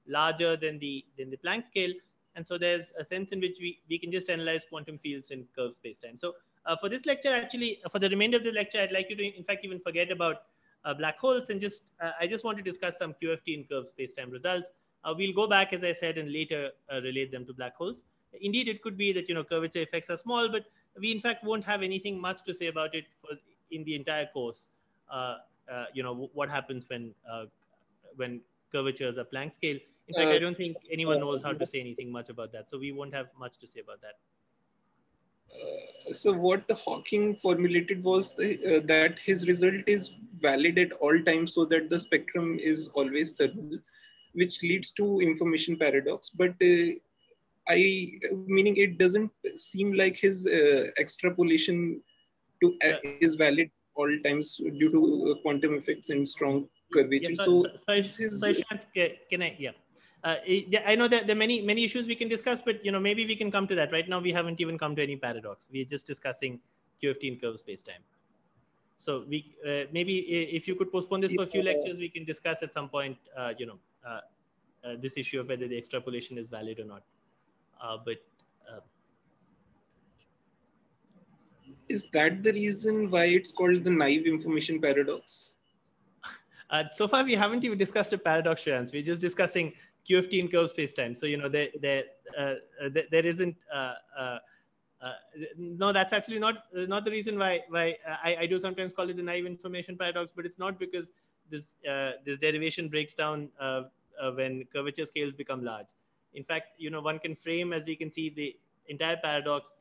larger than the Planck scale, and so there's a sense in which we can just analyze quantum fields in curved spacetime. So for this lecture, actually, for the remainder of the lecture, I'd like you to, in fact, even forget about black holes and I just want to discuss some QFT in curved spacetime results. We'll go back, as I said, and later relate them to black holes. Indeed, it could be that curvature effects are small, but we in fact won't have anything much to say about it in the entire course. What happens when curvatures are Planck scale. In fact, I don't think anyone knows how to say anything much about that, so we won't have much to say about that. So what Hawking formulated was that his result is valid at all times, so that the spectrum is always thermal, which leads to information paradox. But meaning it doesn't seem like his extrapolation is valid all times due to quantum effects and strong curvature. Can I? Yeah. I know that there are many issues we can discuss, but maybe we can come to that. Right now, we haven't even come to any paradox. We're just discussing QFT in curved spacetime. So we maybe if you could postpone this for a few lectures, we can discuss at some point. This issue of whether the extrapolation is valid or not. Is that the reason why it's called the naive information paradox? So far, we haven't even discussed a paradox, Shreyans. We're just discussing QFT in curved spacetime. So there isn't. No, that's actually not the reason why I do sometimes call it the naive information paradox. But it's not because this derivation breaks down when curvature scales become large. In fact, one can frame, as we can see, the entire paradox.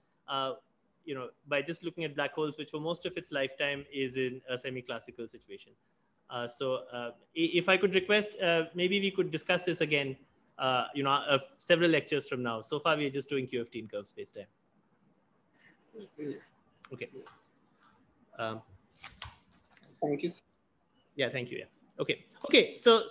By just looking at black holes, which for most of its lifetime is in a semi-classical situation. So if I could request, maybe we could discuss this again several lectures from now. So far, we are just doing QFT in curve spacetime. Okay. Thank you. Yeah, thank you. Yeah. Okay. So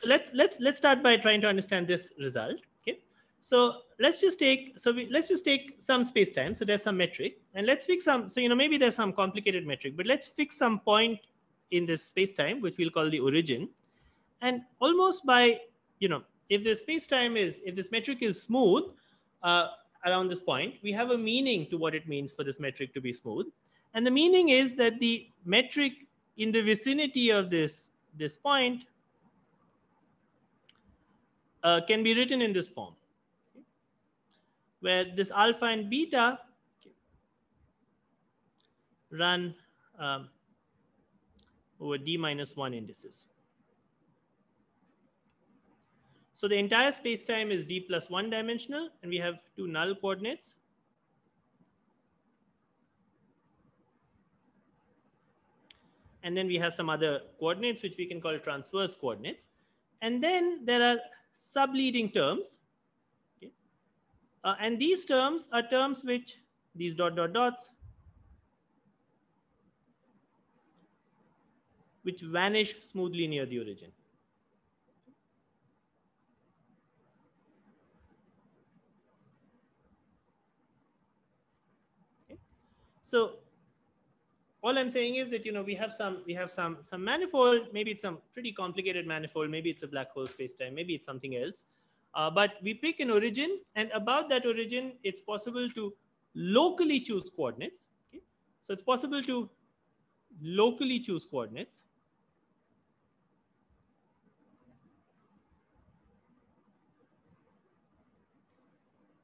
let's start by trying to understand this result. Okay. So let's just take some spacetime. So there's some metric, and let's fix some. So maybe there's some complicated metric, but let's fix some point in this spacetime, which we'll call the origin, and almost by if this metric is smooth around this point, we have a meaning to what it means for this metric to be smooth, and the meaning is that the metric in the vicinity of this point can be written in this form, where this alpha and beta run over d-1 indices. So the entire spacetime is d+1 dimensional, and we have two null coordinates. And then we have some other coordinates, which we can call transverse coordinates. And then there are subleading terms. Okay? And these terms are terms which, these dots, which vanish smoothly near the origin. Okay? So all I'm saying is that we have some manifold. Maybe it's some pretty complicated manifold. Maybe it's a black hole spacetime. Maybe it's something else. But we pick an origin, and about that origin, it's possible to locally choose coordinates. Okay? So it's possible to locally choose coordinates.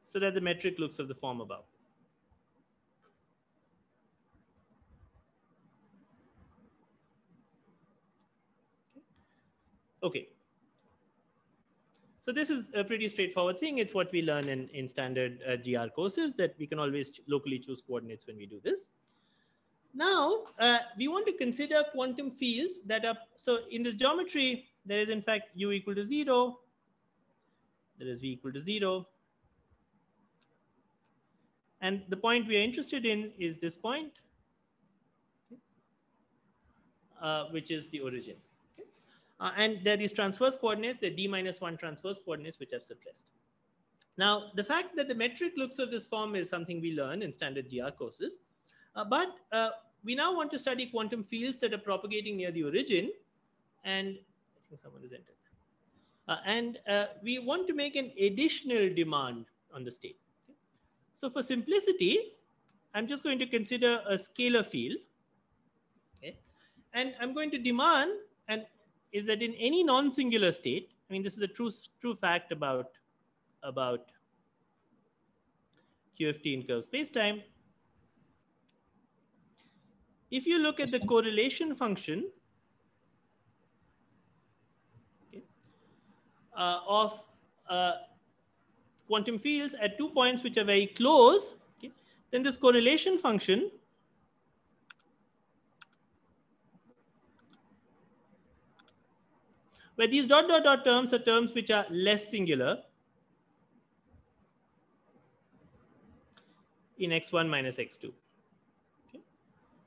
So that the metric looks of the form above. Okay. So this is a pretty straightforward thing. It's what we learn in standard GR courses, that we can always locally choose coordinates when we do this. Now, we want to consider quantum fields that are, so in this geometry, there is in fact u equal to 0. There is v equal to 0. And the point we are interested in is this point, which is the origin. And there are these transverse coordinates, the d-1 transverse coordinates, which I've suppressed. Now, the fact that the metric looks of this form is something we learn in standard GR courses. But we now want to study quantum fields that are propagating near the origin. And I think someone has entered. We want to make an additional demand on the state. Okay? So for simplicity, I'm just going to consider a scalar field. Okay? And I'm going to demand, and is that in any non-singular state, I mean, this is a true fact about QFT in curve spacetime. If you look at the correlation function of quantum fields at 2 points which are very close, okay, then this correlation function where these dot terms are terms which are less singular in x1 minus x2. Okay.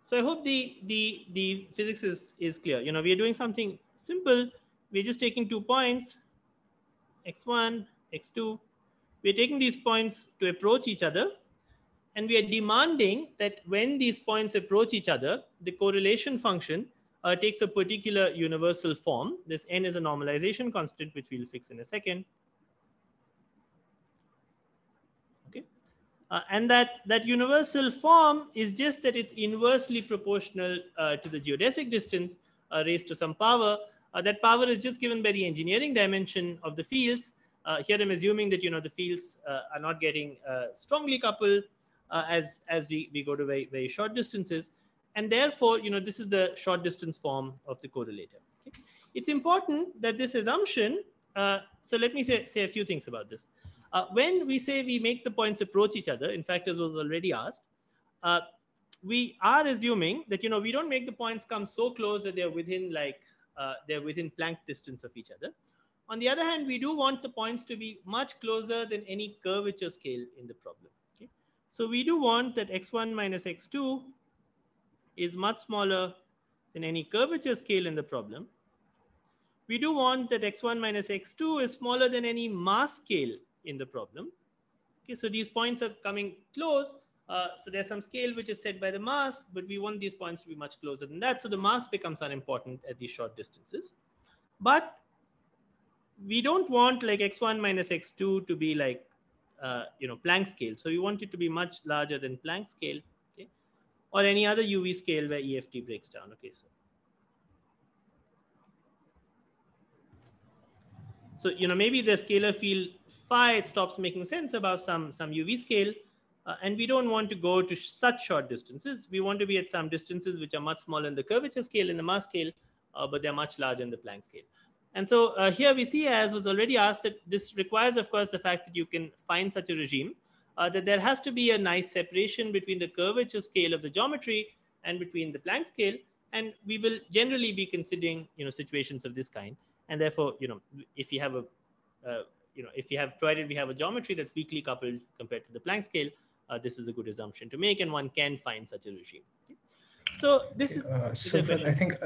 So I hope the physics is clear. We are doing something simple. We're just taking 2 points, x1, x2. We're taking these points to approach each other, and we are demanding that when these points approach each other, the correlation function takes a particular universal form. This n is a normalization constant, which we'll fix in a second. Okay, and that universal form is just that it's inversely proportional to the geodesic distance raised to some power. That power is just given by the engineering dimension of the fields. Here I'm assuming that the fields are not getting strongly coupled as we go to very, very short distances. And therefore, this is the short distance form of the correlator. Okay? It's important that this assumption, so let me say a few things about this. When we say we make the points approach each other, in fact, as was already asked, we are assuming that, we don't make the points come so close that they're within Planck distance of each other. On the other hand, we do want the points to be much closer than any curvature scale in the problem. Okay? So we do want that x1 minus x2 is much smaller than any curvature scale in the problem. We do want that x1 minus x2 is smaller than any mass scale in the problem. Okay, so these points are coming close. So there's some scale which is set by the mass, but we want these points to be much closer than that. So the mass becomes unimportant at these short distances. But we don't want like x1 minus x2 to be like, Planck scale. So we want it to be much larger than Planck scale, okay? Or any other UV scale where EFT breaks down. Okay, so maybe the scalar field phi stops making sense about some UV scale, and we don't want to go to such short distances. We want to be at some distances which are much smaller in the curvature scale, in the mass scale, but they're much larger in the Planck scale. And so here we see, as was already asked, that this requires, of course, the fact that you can find such a regime, that there has to be a nice separation between the curvature scale of the geometry and between the Planck scale. And we will generally be considering, situations of this kind. And therefore, if you have provided we have a geometry that's weakly coupled compared to the Planck scale, this is a good assumption to make, and one can find such a regime. Okay. So this is. So I think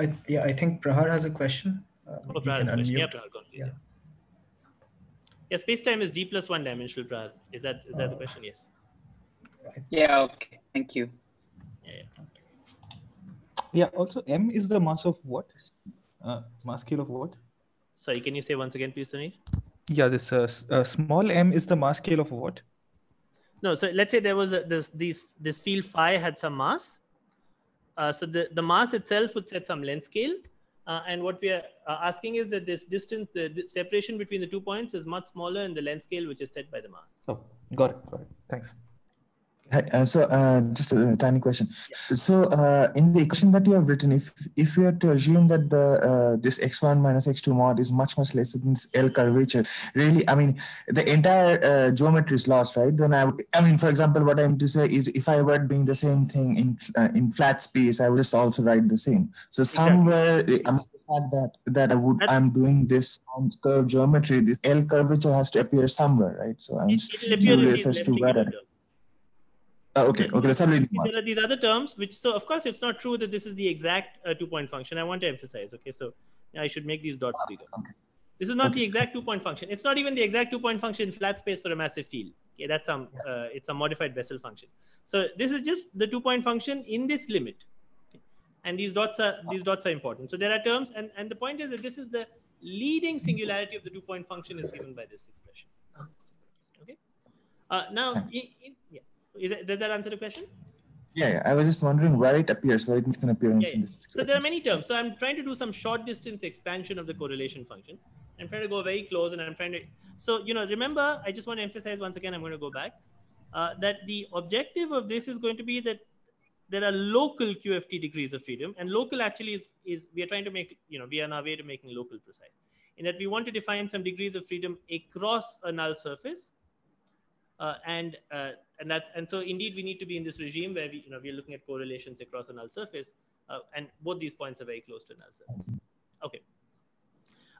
Prahar has a question. Oh, Prahar has a question. Yeah, Prahar, yeah. Yeah, space-time is d plus one dimensional, Prahar. Is that the question? Yes. Yeah. Okay. Thank you. Yeah. Also, m is the mass of what? Mass scale of what? Sorry, can you say once again, please, Sunil? Yeah, this small m is the mass scale of what? No, so let's say there was this field phi had some mass. So the mass itself would set some length scale. And what we are asking is that this distance, the separation between the 2 points is much smaller in the length scale, which is set by the mass. Oh, got it. Thanks. So just a tiny question. Yeah. So in the equation that you have written, if we are to assume that the this x1 minus x2 mod is much less than this L curvature, really, I mean, the entire geometry is lost, right? Then I mean, for example, what I'm to say is, if I were doing the same thing in flat space, I would just also write the same. So somewhere, I mean, the fact that I'm doing this on curve geometry, this L curvature has to appear somewhere, right? So I'm just curious as to where that. Okay, that's there are these other terms, which, so of course it's not true that this is the exact 2-point function. I want to emphasize, okay, so I should make these dots bigger. Okay. This is not the exact 2-point function. It's not even the exact 2-point function in flat space for a massive field. Okay, that's it's a modified Bessel function. So this is just the 2-point function in this limit. Okay. And these dots are important. So there are terms, and the point is that this is the leading singularity of the 2-point function is given by this expression. Okay. Now, does that answer the question? Yeah, I was just wondering where it appears, where it makes an appearance in this. So there are many terms. So I'm trying to do some short distance expansion of the correlation function. I'm trying to go very close, and I'm trying to. So remember, I just want to emphasize once again. I'm going to go back that the objective of this is going to be that there are local QFT degrees of freedom, and local actually is we are trying to make we are on our way to making local precise. In that we want to define some degrees of freedom across a null surface. And so indeed we need to be in this regime where we're looking at correlations across a null surface, and both these points are very close to a null surface. Okay.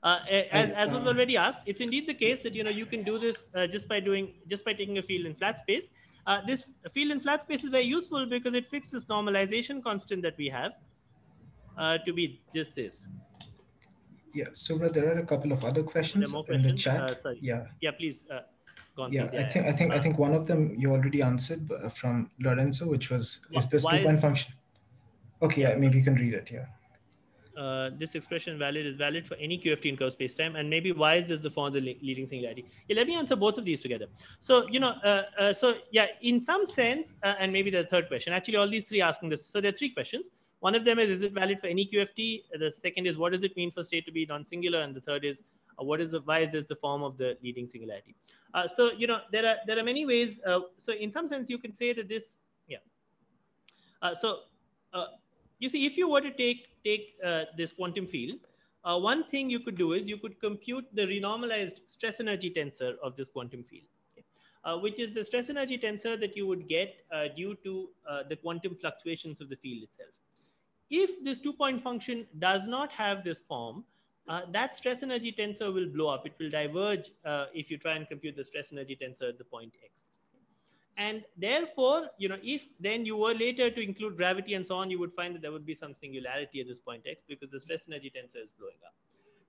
As was already asked, it's indeed the case that you can do this just by taking a field in flat space. This field in flat space is very useful because it fixes this normalization constant that we have to be just this. Yeah. So there are a couple of other questions in the chat. Sorry. Yeah. Yeah. Please. Yeah, I think one of them you already answered from Lorenzo, which was, is this 2-point function? Okay, yeah, maybe you can read it. Yeah. This expression is valid for any QFT in curve spacetime, and maybe why is this the form of the leading singularity? Yeah, let me answer both of these together. So in some sense, and maybe the third question. Actually, all these three asking this. So there are 3 questions. One of them is it valid for any QFT? The second is, what does it mean for state to be non-singular? And the third is, why is this the form of the leading singularity? So there are many ways. So in some sense, you can say that this, you see, if you were to take this quantum field, one thing you could do is you could compute the renormalized stress energy tensor of this quantum field, which is the stress energy tensor that you would get due to the quantum fluctuations of the field itself. If this 2-point function does not have this form, that stress energy tensor will blow up. It will diverge if you try and compute the stress energy tensor at the point X. And therefore, if then you were later to include gravity and so on, you would find that there would be some singularity at this point X because the stress energy tensor is blowing up.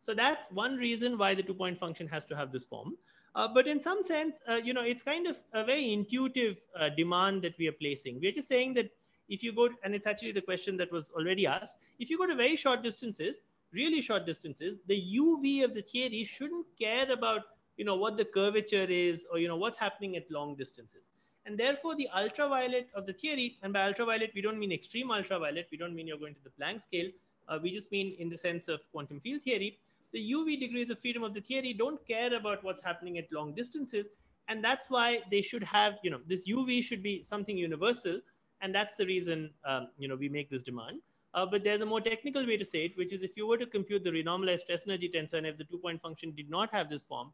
So that's one reason why the 2-point function has to have this form. But in some sense, it's kind of a very intuitive demand that we are placing. We're just saying that if you go, and it's actually the question that was already asked, if you go to very short distances, really short distances, the UV of the theory shouldn't care about, what the curvature is or, what's happening at long distances. And therefore, the ultraviolet of the theory, and by ultraviolet, we don't mean extreme ultraviolet. We don't mean you're going to the Planck scale. We just mean in the sense of quantum field theory. The UV degrees of freedom of the theory don't care about what's happening at long distances. And that's why they should have, this UV should be something universal. And that's the reason, we make this demand. But there's a more technical way to say it, which is if you were to compute the renormalized stress energy tensor, and if the 2-point function did not have this form,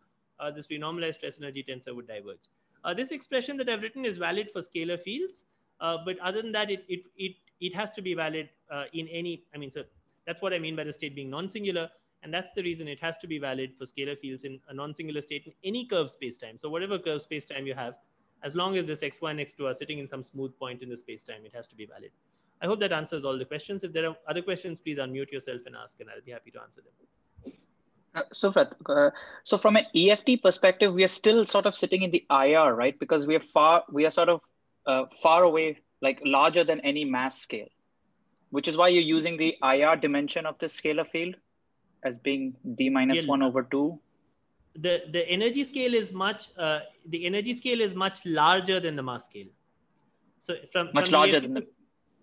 this renormalized stress energy tensor would diverge. This expression that I've written is valid for scalar fields. But other than that, it has to be valid in any, so that's what I mean by the state being non-singular. And that's the reason it has to be valid for scalar fields in a non-singular state in any curved spacetime. So whatever curved spacetime you have, as long as this x1 and x2 are sitting in some smooth point in the spacetime, it has to be valid. I hope that answers all the questions. If there are other questions, please unmute yourself and ask, and I'll be happy to answer them. Suvrat, so from an EFT perspective, we are still sort of sitting in the IR, right? Because we are sort of far away, like larger than any mass scale, which is why you're using the IR dimension of the scalar field as being d minus 1 over 2. The energy scale is much larger than the mass scale. So from larger than the,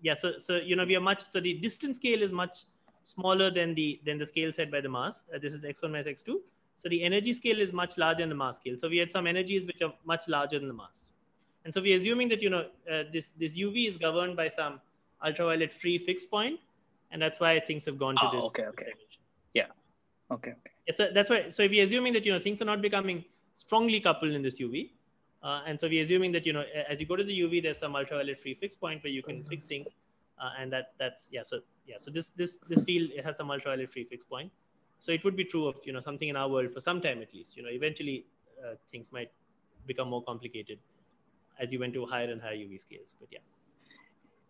yeah. So we are so the distance scale is much smaller than the scale set by the mass. This is x1 minus x2. So the energy scale is much larger than the mass scale. So we had some energies which are much larger than the mass. And so we're assuming that this UV is governed by some ultraviolet free fixed point, and that's why things have gone to this. Okay. Yeah. Okay. Yeah, so that's why. So we're assuming that things are not becoming strongly coupled in this UV, and so we're assuming that as you go to the UV, there's some ultraviolet free fixed point where you can fix things, and that's yeah. So this field, it has some ultraviolet free fixed point. So it would be true of something in our world for some time at least. Eventually things might become more complicated as you went to higher and higher UV scales. But yeah.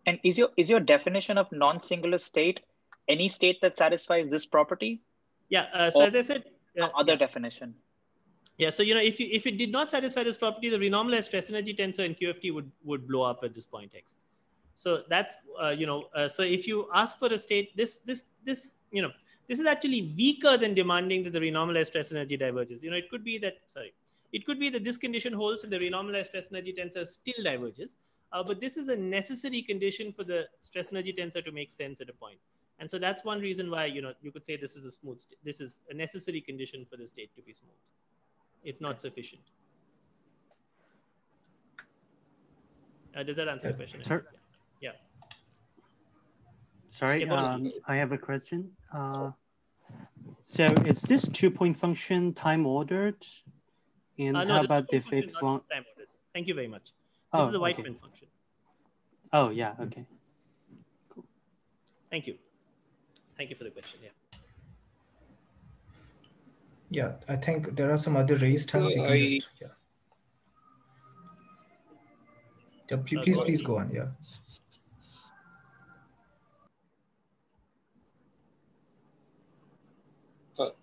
And is your definition of non-singular state any state that satisfies this property? Yeah. So as I said, other definition. Yeah. So if it did not satisfy this property, the renormalized stress energy tensor in QFT would blow up at this point X. So that's so if you ask for a state, this is actually weaker than demanding that the renormalized stress energy diverges. It could be that this condition holds and the renormalized stress energy tensor still diverges. But this is a necessary condition for the stress energy tensor to make sense at a point. And so that's one reason why, you could say this is a smooth state. This is a necessary condition for the state to be smooth. It's not sufficient. Does that answer the question? Sir? Yeah. Sorry, I have a question. So is this 2-point function time ordered? And no, how about the fixed one? Time ordered. Thank you very much. This is a Whiteman function. Oh, yeah. Okay. Cool. Thank you. Thank you for the question. Yeah. Yeah, I think there are some other raised hands. You can just, please go on. Yeah.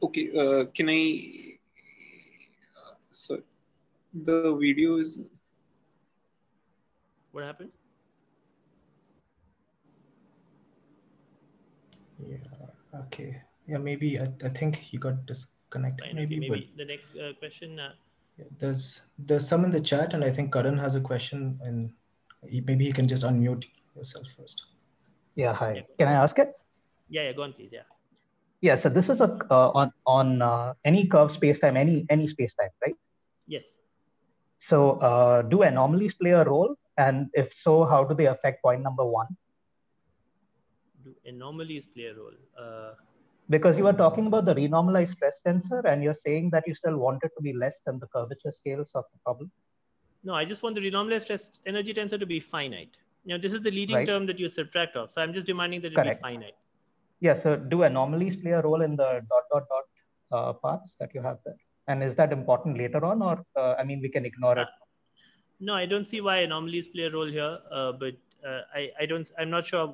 Okay. Can I? Sorry, the video is. What happened? Yeah. Okay. Yeah. Maybe I think he got disconnected. Fine, maybe. Okay. Maybe the next question. Yeah, there's some in the chat, and I think Karan has a question, and maybe he can just unmute yourself first. Yeah. Hi. Yeah. Can I ask it? Yeah. Go on, please. Yeah. Yeah. So this is on any curved spacetime, any spacetime, right? Yes. So do anomalies play a role? And if so, how do they affect point number 1? Do anomalies play a role? Because you were talking about the renormalized stress tensor, and you're saying that you still want it to be less than the curvature scales of the problem. No, I just want the renormalized stress energy tensor to be finite. This is the leading term that you subtract off. So I'm just demanding that it be finite. Yeah, so do anomalies play a role in the ... paths that you have there? And is that important later on, or I mean, we can ignore it? No, I don't see why anomalies play a role here, but I'm not sure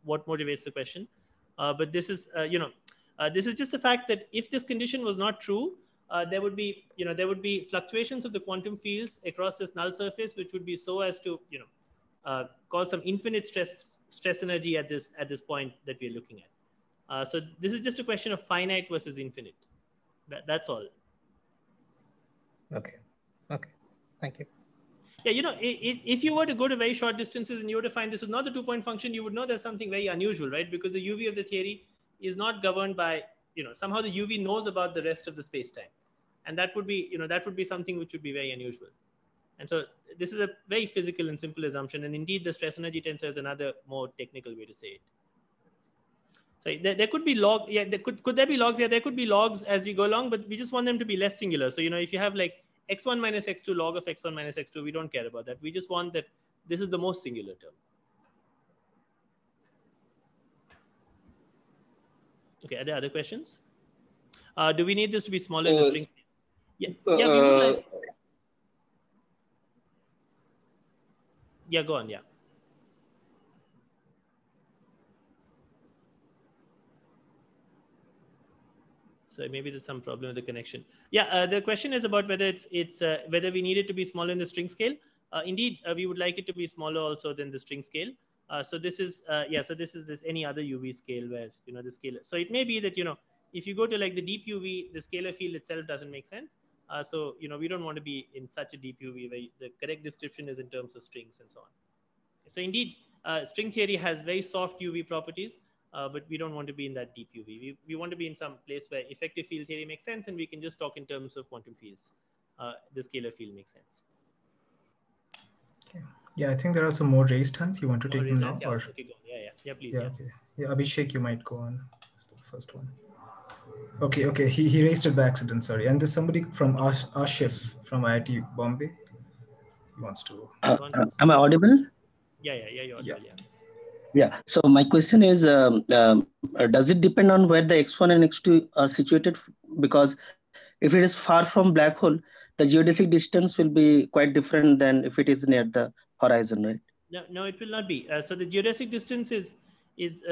what motivates the question. But this is, this is just the fact that if this condition was not true, there would be fluctuations of the quantum fields across this null surface, which would be so as to, cause some infinite stress energy at this point that we're looking at. So this is just a question of finite versus infinite. That's all. Okay. Okay. Thank you. Yeah, if you were to go to very short distances and you were to find this is not the 2-point function, you would know there's something very unusual, right? Because the UV of the theory is not governed by, somehow the UV knows about the rest of the space-time. And that would be, something which would be very unusual. And so this is a very physical and simple assumption. And indeed, the stress energy tensor is another more technical way to say it. So there could be log, yeah, could there be logs? Yeah, there could be logs as we go along, but we just want them to be less singular. So, if you have like x1 minus x2 log of x1 minus x2, we don't care about that. We just want that this is the most singular term. Okay, are there other questions? Do we need this to be smaller in the string? Yes. Yeah, we would like. Yeah, go on, yeah. So maybe there's some problem with the connection. Yeah, the question is about whether whether we need it to be smaller in the string scale. Indeed, we would like it to be smaller also than the string scale. So this is so this is any other UV scale where the scalar. So it may be that if you go to like the deep UV, the scalar field itself doesn't make sense. So we don't want to be in such a deep UV where the correct description is in terms of strings and so on. So indeed, string theory has very soft UV properties. But we don't want to be in that deep UV. We want to be in some place where effective field theory makes sense, and we can just talk in terms of quantum fields. The scalar field makes sense. Okay. Yeah, I think there are some more raised hands. You want to take them now? Yeah, or... okay, go on. Yeah, please. Yeah, okay. Yeah, Abhishek, you might go on. The first one. Okay. He raised it by accident, sorry. And there's somebody from Ashif from IIT Bombay. He wants to. Am I audible? Yeah, you're audible, yeah. Yeah. So my question is, does it depend on where the x1 and x2 are situated? Because if it is far from black hole, the geodesic distance will be quite different than if it is near the horizon, right? No, it will not be. So the geodesic distance is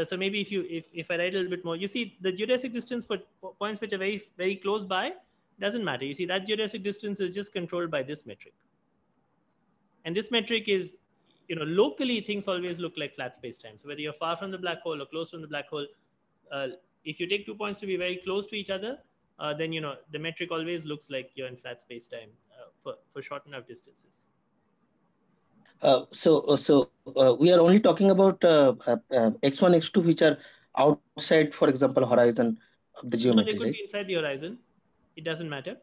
so maybe if I write a little bit more, you see the geodesic distance for points which are very, very close by doesn't matter. You see that geodesic distance is just controlled by this metric. And this metric is, locally things always look like flat space-time. So whether you're far from the black hole or close from the black hole, if you take 2 points to be very close to each other, then the metric always looks like you're in flat space-time for short enough distances. So we are only talking about x1, x2, which are outside, for example, horizon of the geometry. No, they could be inside the horizon. It doesn't matter.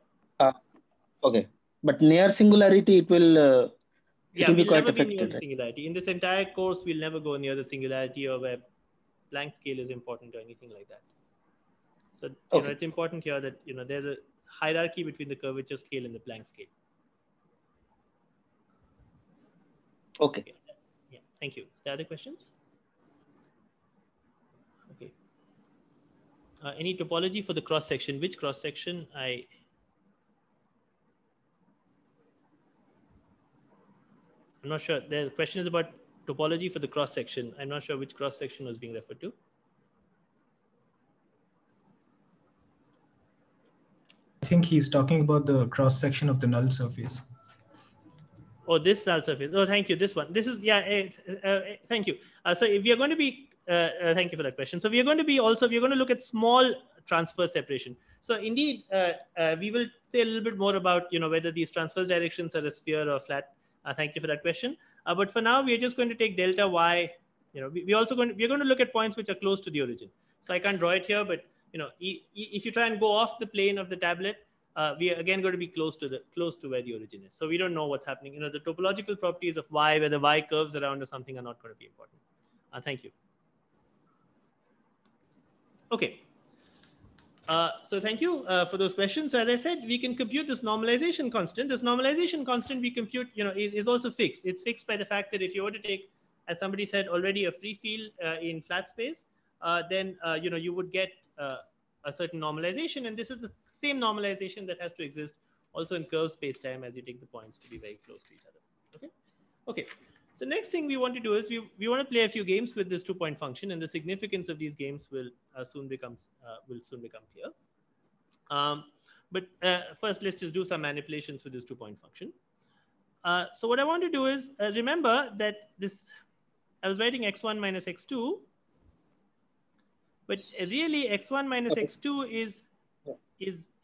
Okay, but near singularity, it will. Yeah, we'll we'll be quite never be affected, near the right? singularity. In this entire course, we'll never go near the singularity or where Planck scale is important or anything like that. So it's important here that there's a hierarchy between the curvature scale and the Planck scale. Okay. Yeah, thank you. The other questions? Okay. Any topology for the cross section? Which cross section? I'm not sure. The question is about topology for the cross section. I'm not sure which cross section was being referred to. I think he's talking about the cross section of the null surface. Oh, this null surface. Oh, thank you. This one. This is, thank you. So if you're going to be, thank you for that question. So we are going to be also, we're going to look at small transfer separation. So indeed, we will say a little bit more about, whether these transverse directions are a sphere or flat. Thank you for that question. But for now, we are just going to take delta y. We're going to look at points which are close to the origin. So I can't draw it here, but if you try and go off the plane of the tablet, we are again going to be close to where the origin is. So we don't know what's happening. The topological properties of y, whether y curves around or something, are not going to be important. Thank you. Okay. So thank you for those questions. So as I said, we can compute this normalization constant. This normalization constant we compute, is also fixed. It's fixed by the fact that if you were to take, as somebody said already, a free field in flat space, then you would get a certain normalization, and this is the same normalization that has to exist also in curved spacetime as you take the points to be very close to each other. Okay. So next thing we want to do is we want to play a few games with this 2-point function, and the significance of these games will soon become clear. But first, let's just do some manipulations with this 2-point function. So what I want to do is remember that I was writing x1 minus x2, but really x1 minus x2 is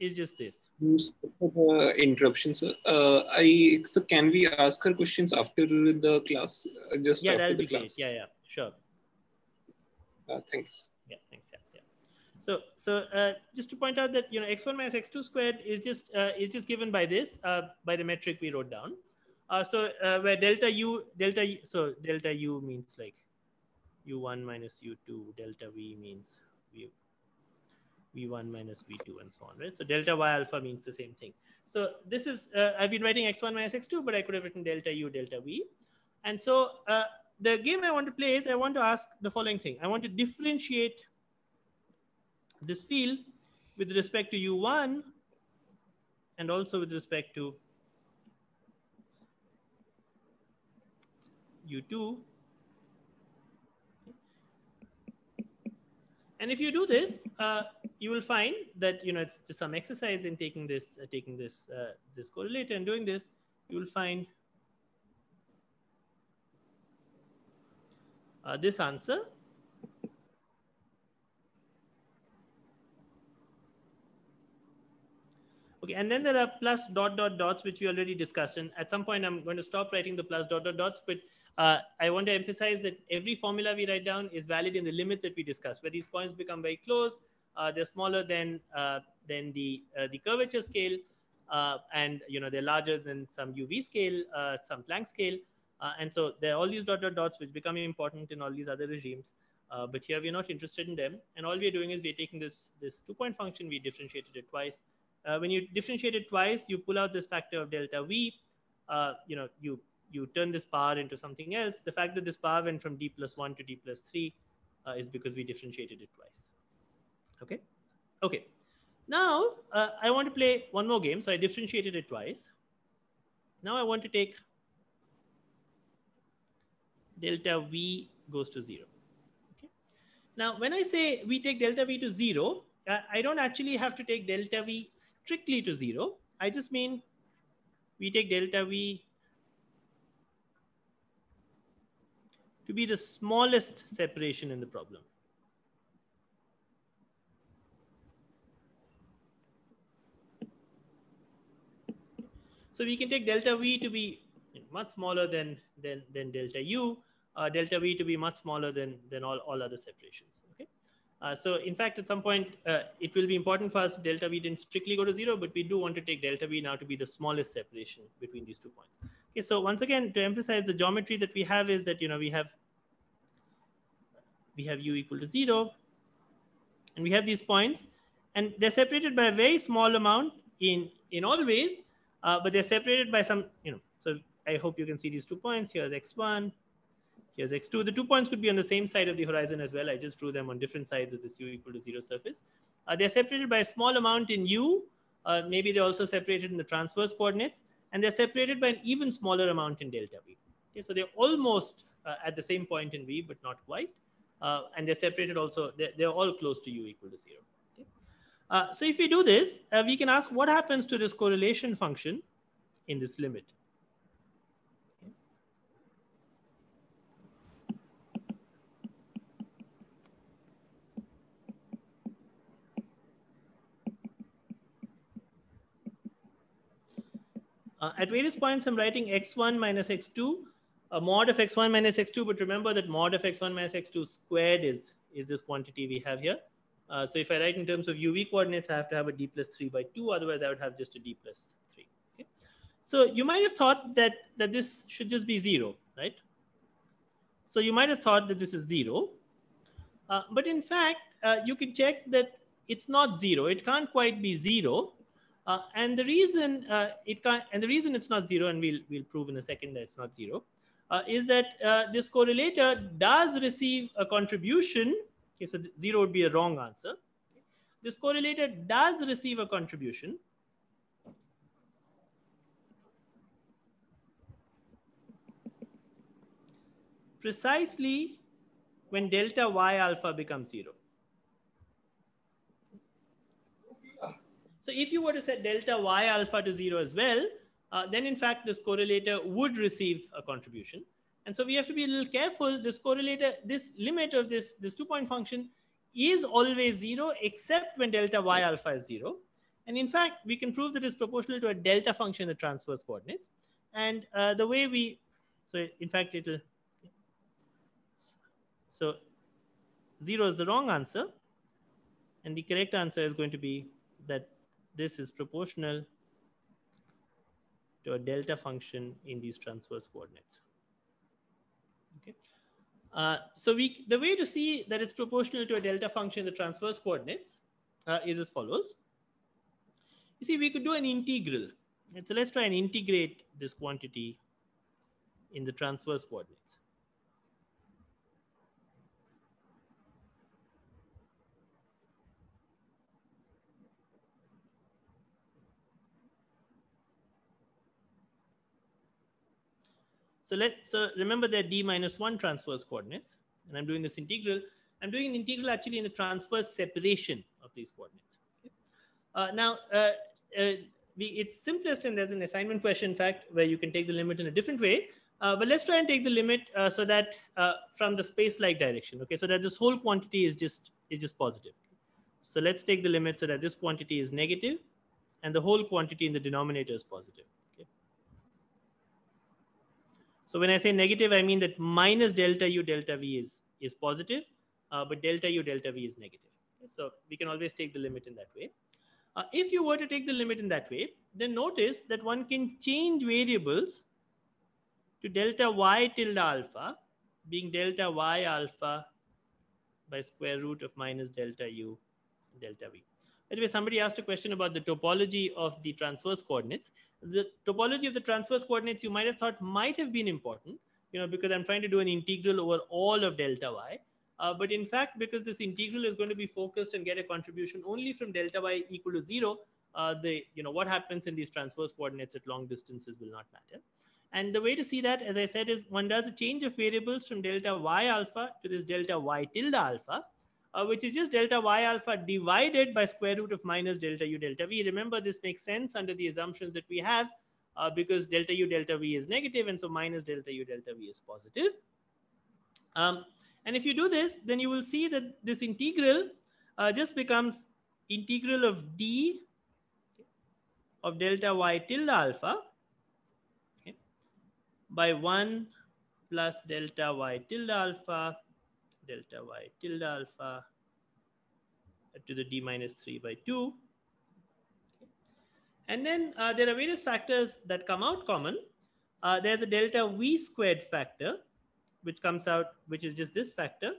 just this. Interruption, sir. So can we ask her questions after the class? Just after the class. Great. Yeah, sure. Thanks. Yeah, thanks. Yeah. So just to point out that x1 minus x2 squared is just given by this by the metric we wrote down. Where delta u means like u1 minus u2, delta v means v1 minus v2, and so on, right? So delta y alpha means the same thing. So this is I've been writing x1 minus x2, but I could have written delta u, delta v. And so the game I want to play is I want to ask the following thing. I want to differentiate this field with respect to u1 and also with respect to u2. And if you do this, you will find that it's just some exercise in taking this correlator and doing this. You will find this answer. Okay, and then there are plus dot dot dots, which we already discussed. And at some point, I'm going to stop writing the plus dot dot dots, but I want to emphasize that every formula we write down is valid in the limit that we discussed, where these points become very close. They're smaller than the curvature scale, and they're larger than some UV scale, some Planck scale, and so there are all these dot dot dots which become important in all these other regimes. But here we're not interested in them, and all we're doing is we're taking this 2-point function, we differentiated it twice. When you differentiate it twice, you pull out this factor of delta v. You turn this power into something else. The fact that this power went from d plus 1 to d plus 3 is because we differentiated it twice. Okay. Now I want to play one more game. So I differentiated it twice. Now I want to take delta v goes to 0. Okay. Now when I say we take delta v to 0, I don't actually have to take delta v strictly to 0. I just mean we take delta v to be the smallest separation in the problem. So we can take delta v to be much smaller than delta u, delta v to be much smaller than all other separations. Okay. So in fact, at some point, it will be important for us delta v didn't strictly go to 0, but we do want to take delta v now to be the smallest separation between these 2 points. Okay, so once again, to emphasize, the geometry that we have is that we have u equal to 0, and we have these points, and they're separated by a very small amount in all ways, but they're separated by some, so I hope you can see these 2 points. Here's x1, here's x2. The 2 points could be on the same side of the horizon as well. I just drew them on different sides of this u equal to 0 surface. They're separated by a small amount in u. Maybe they're also separated in the transverse coordinates, and they're separated by an even smaller amount in delta v. Okay, so they're almost at the same point in v, but not quite. And they're separated also, they're all close to u equal to 0. Okay? So if we do this, we can ask what happens to this correlation function in this limit. At various points, I'm writing x1 minus x2, mod of x1 minus x2, but remember that mod of x1 minus x2 squared is this quantity we have here. So if I write in terms of UV coordinates, I have to have a d plus 3 by 2, otherwise I would have just a d plus 3. Okay? So you might have thought that this should just be 0, right? So you might have thought that this is 0, but in fact, you can check that it's not 0. It can't quite be 0. And the reason it's not 0, and we'll prove in a second that it's not 0, is that this correlator does receive a contribution Okay, so 0 would be a wrong answer. This correlator does receive a contribution precisely when delta y alpha becomes 0. So if you were to set delta y alpha to 0 as well, then in fact this correlator would receive a contribution. And so we have to be a little careful. This correlator, this limit of this 2-point function is always 0 except when delta y alpha is 0. And in fact, we can prove that it's proportional to a delta function in the transverse coordinates. And the way we, so in fact, so 0 is the wrong answer. And the correct answer is going to be that this is proportional to a delta function in these transverse coordinates. Okay. So the way to see that it's proportional to a delta function in the transverse coordinates is as follows. You see, we could do an integral. And so let's try and integrate this quantity in the transverse coordinates. So remember they're d-1 transverse coordinates, and I'm doing this integral. I'm doing an integral actually in the transverse separation of these coordinates. Okay. It's simplest, and there's an assignment question, in fact, where you can take the limit in a different way. But let's try and take the limit so that from the space-like direction. Okay, so that this whole quantity is just positive. So let's take the limit so that this quantity is negative, and the whole quantity in the denominator is positive. So when I say negative, I mean that minus delta u delta v is positive, but delta u delta v is negative. So we can always take the limit in that way. If you were to take the limit in that way, then notice that one can change variables to delta y tilde alpha being delta y alpha by square root of minus delta u delta v. By the way, somebody asked a question about the topology of the transverse coordinates. The topology of the transverse coordinates you might have thought might have been important, because I'm trying to do an integral over all of delta y. But in fact, because this integral is going to be focused and get a contribution only from delta y equal to 0, what happens in these transverse coordinates at long distances will not matter. And the way to see that, as I said, is one does a change of variables from delta y alpha to this delta y tilde alpha, which is just delta y alpha divided by square root of minus delta u delta v. Remember, this makes sense under the assumptions that we have because delta u delta v is negative, and so minus delta u delta v is positive. And if you do this, then you will see that this integral just becomes integral of d of delta y tilde alpha by 1 plus delta y tilde alpha to the d-3 by 2. And then there are various factors that come out common. There's a delta v squared factor, which comes out, which is just this factor.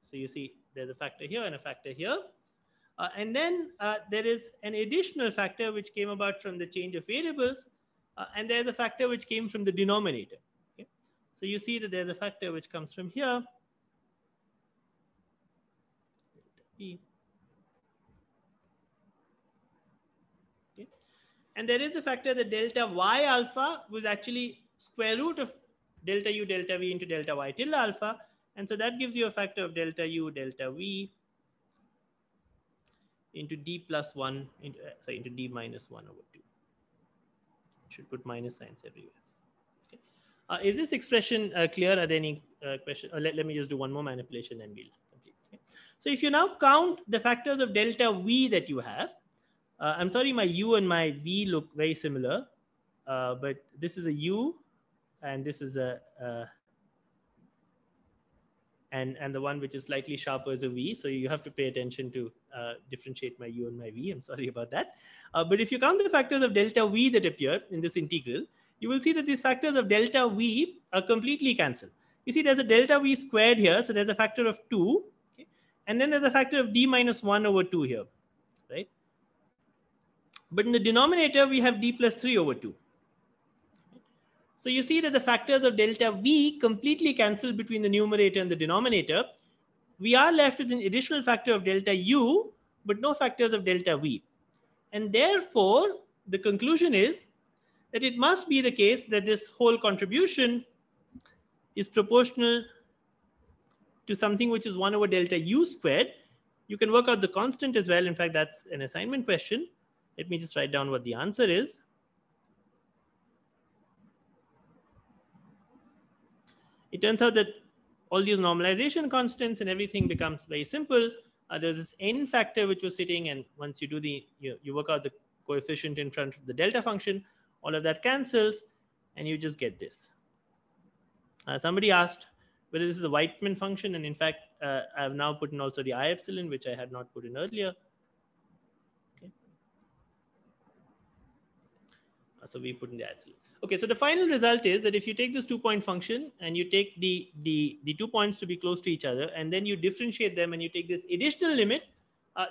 So you see there's a factor here and a factor here. And then there is an additional factor which came about from the change of variables. And there's a factor which came from the denominator. Okay? So you see that there's a factor which comes from here. Okay. And there is the factor that delta y alpha was actually square root of delta u delta v into delta y tilde alpha. And so that gives you a factor of delta u delta v into d plus 1, into d minus 1 over 2. Should put minus signs everywhere. Okay. Is this expression clear? Are there any questions? Let me just do one more manipulation and we'll complete. Okay. So if you now count the factors of delta v that you have, I'm sorry, my u and my v look very similar, but this is a u and this is a and the one which is slightly sharper is a v. So you have to pay attention to differentiate my u and my v. I'm sorry about that. But if you count the factors of delta v that appear in this integral, you will see that these factors of delta v are completely cancelled. You see there's a delta v squared here. So there's a factor of 2. Okay? And then there's a factor of d minus 1 over 2 here. Right? But in the denominator, we have d plus 3 over 2. So you see that the factors of delta v completely cancel between the numerator and the denominator. we are left with an additional factor of delta U, but no factors of delta V. And therefore, the conclusion is that it must be the case that this whole contribution is proportional to something which is 1 over delta U squared. You can work out the constant as well. In fact, that's an assignment question. Let me just write down what the answer is. It turns out that all these normalization constants and everything becomes very simple. There's this n factor which was sitting, and once you do you work out the coefficient in front of the delta function, all of that cancels, and you just get this. Somebody asked whether this is a Whiteman function, and in fact, I have now put in also the I epsilon, which I had not put in earlier. Okay. So we put in the I epsilon. Okay, so the final result is that if you take this 2-point function and you take the 2 points to be close to each other, and then you differentiate them and you take this additional limit,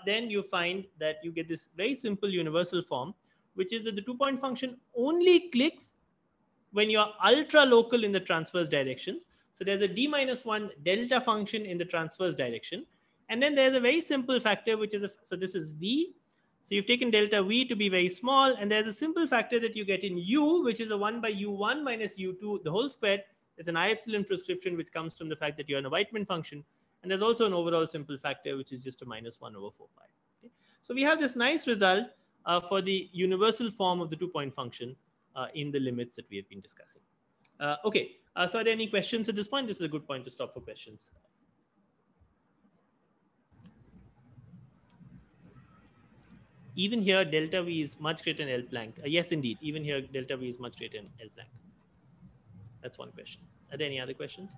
then you find that you get this very simple universal form, which is that the 2-point function only clicks when you are ultra local in the transverse directions. So there's a d-1 delta function in the transverse direction. And then there's a very simple factor, which is, so this is V. So you've taken delta V to be very small, and there's a simple factor that you get in U, which is a 1 by U1 minus U2, the whole squared. There's an I epsilon prescription, which comes from the fact that you're in a Whiteman function. And there's also an overall simple factor, which is just a minus 1 over 4 pi. Okay? So we have this nice result for the universal form of the 2-point function in the limits that we have been discussing. Okay, so are there any questions at this point? This is a good point to stop for questions. Even here, delta V is much greater than L Planck. Yes, indeed. Even here, delta V is much greater than L Planck. That's one question. Are there any other questions?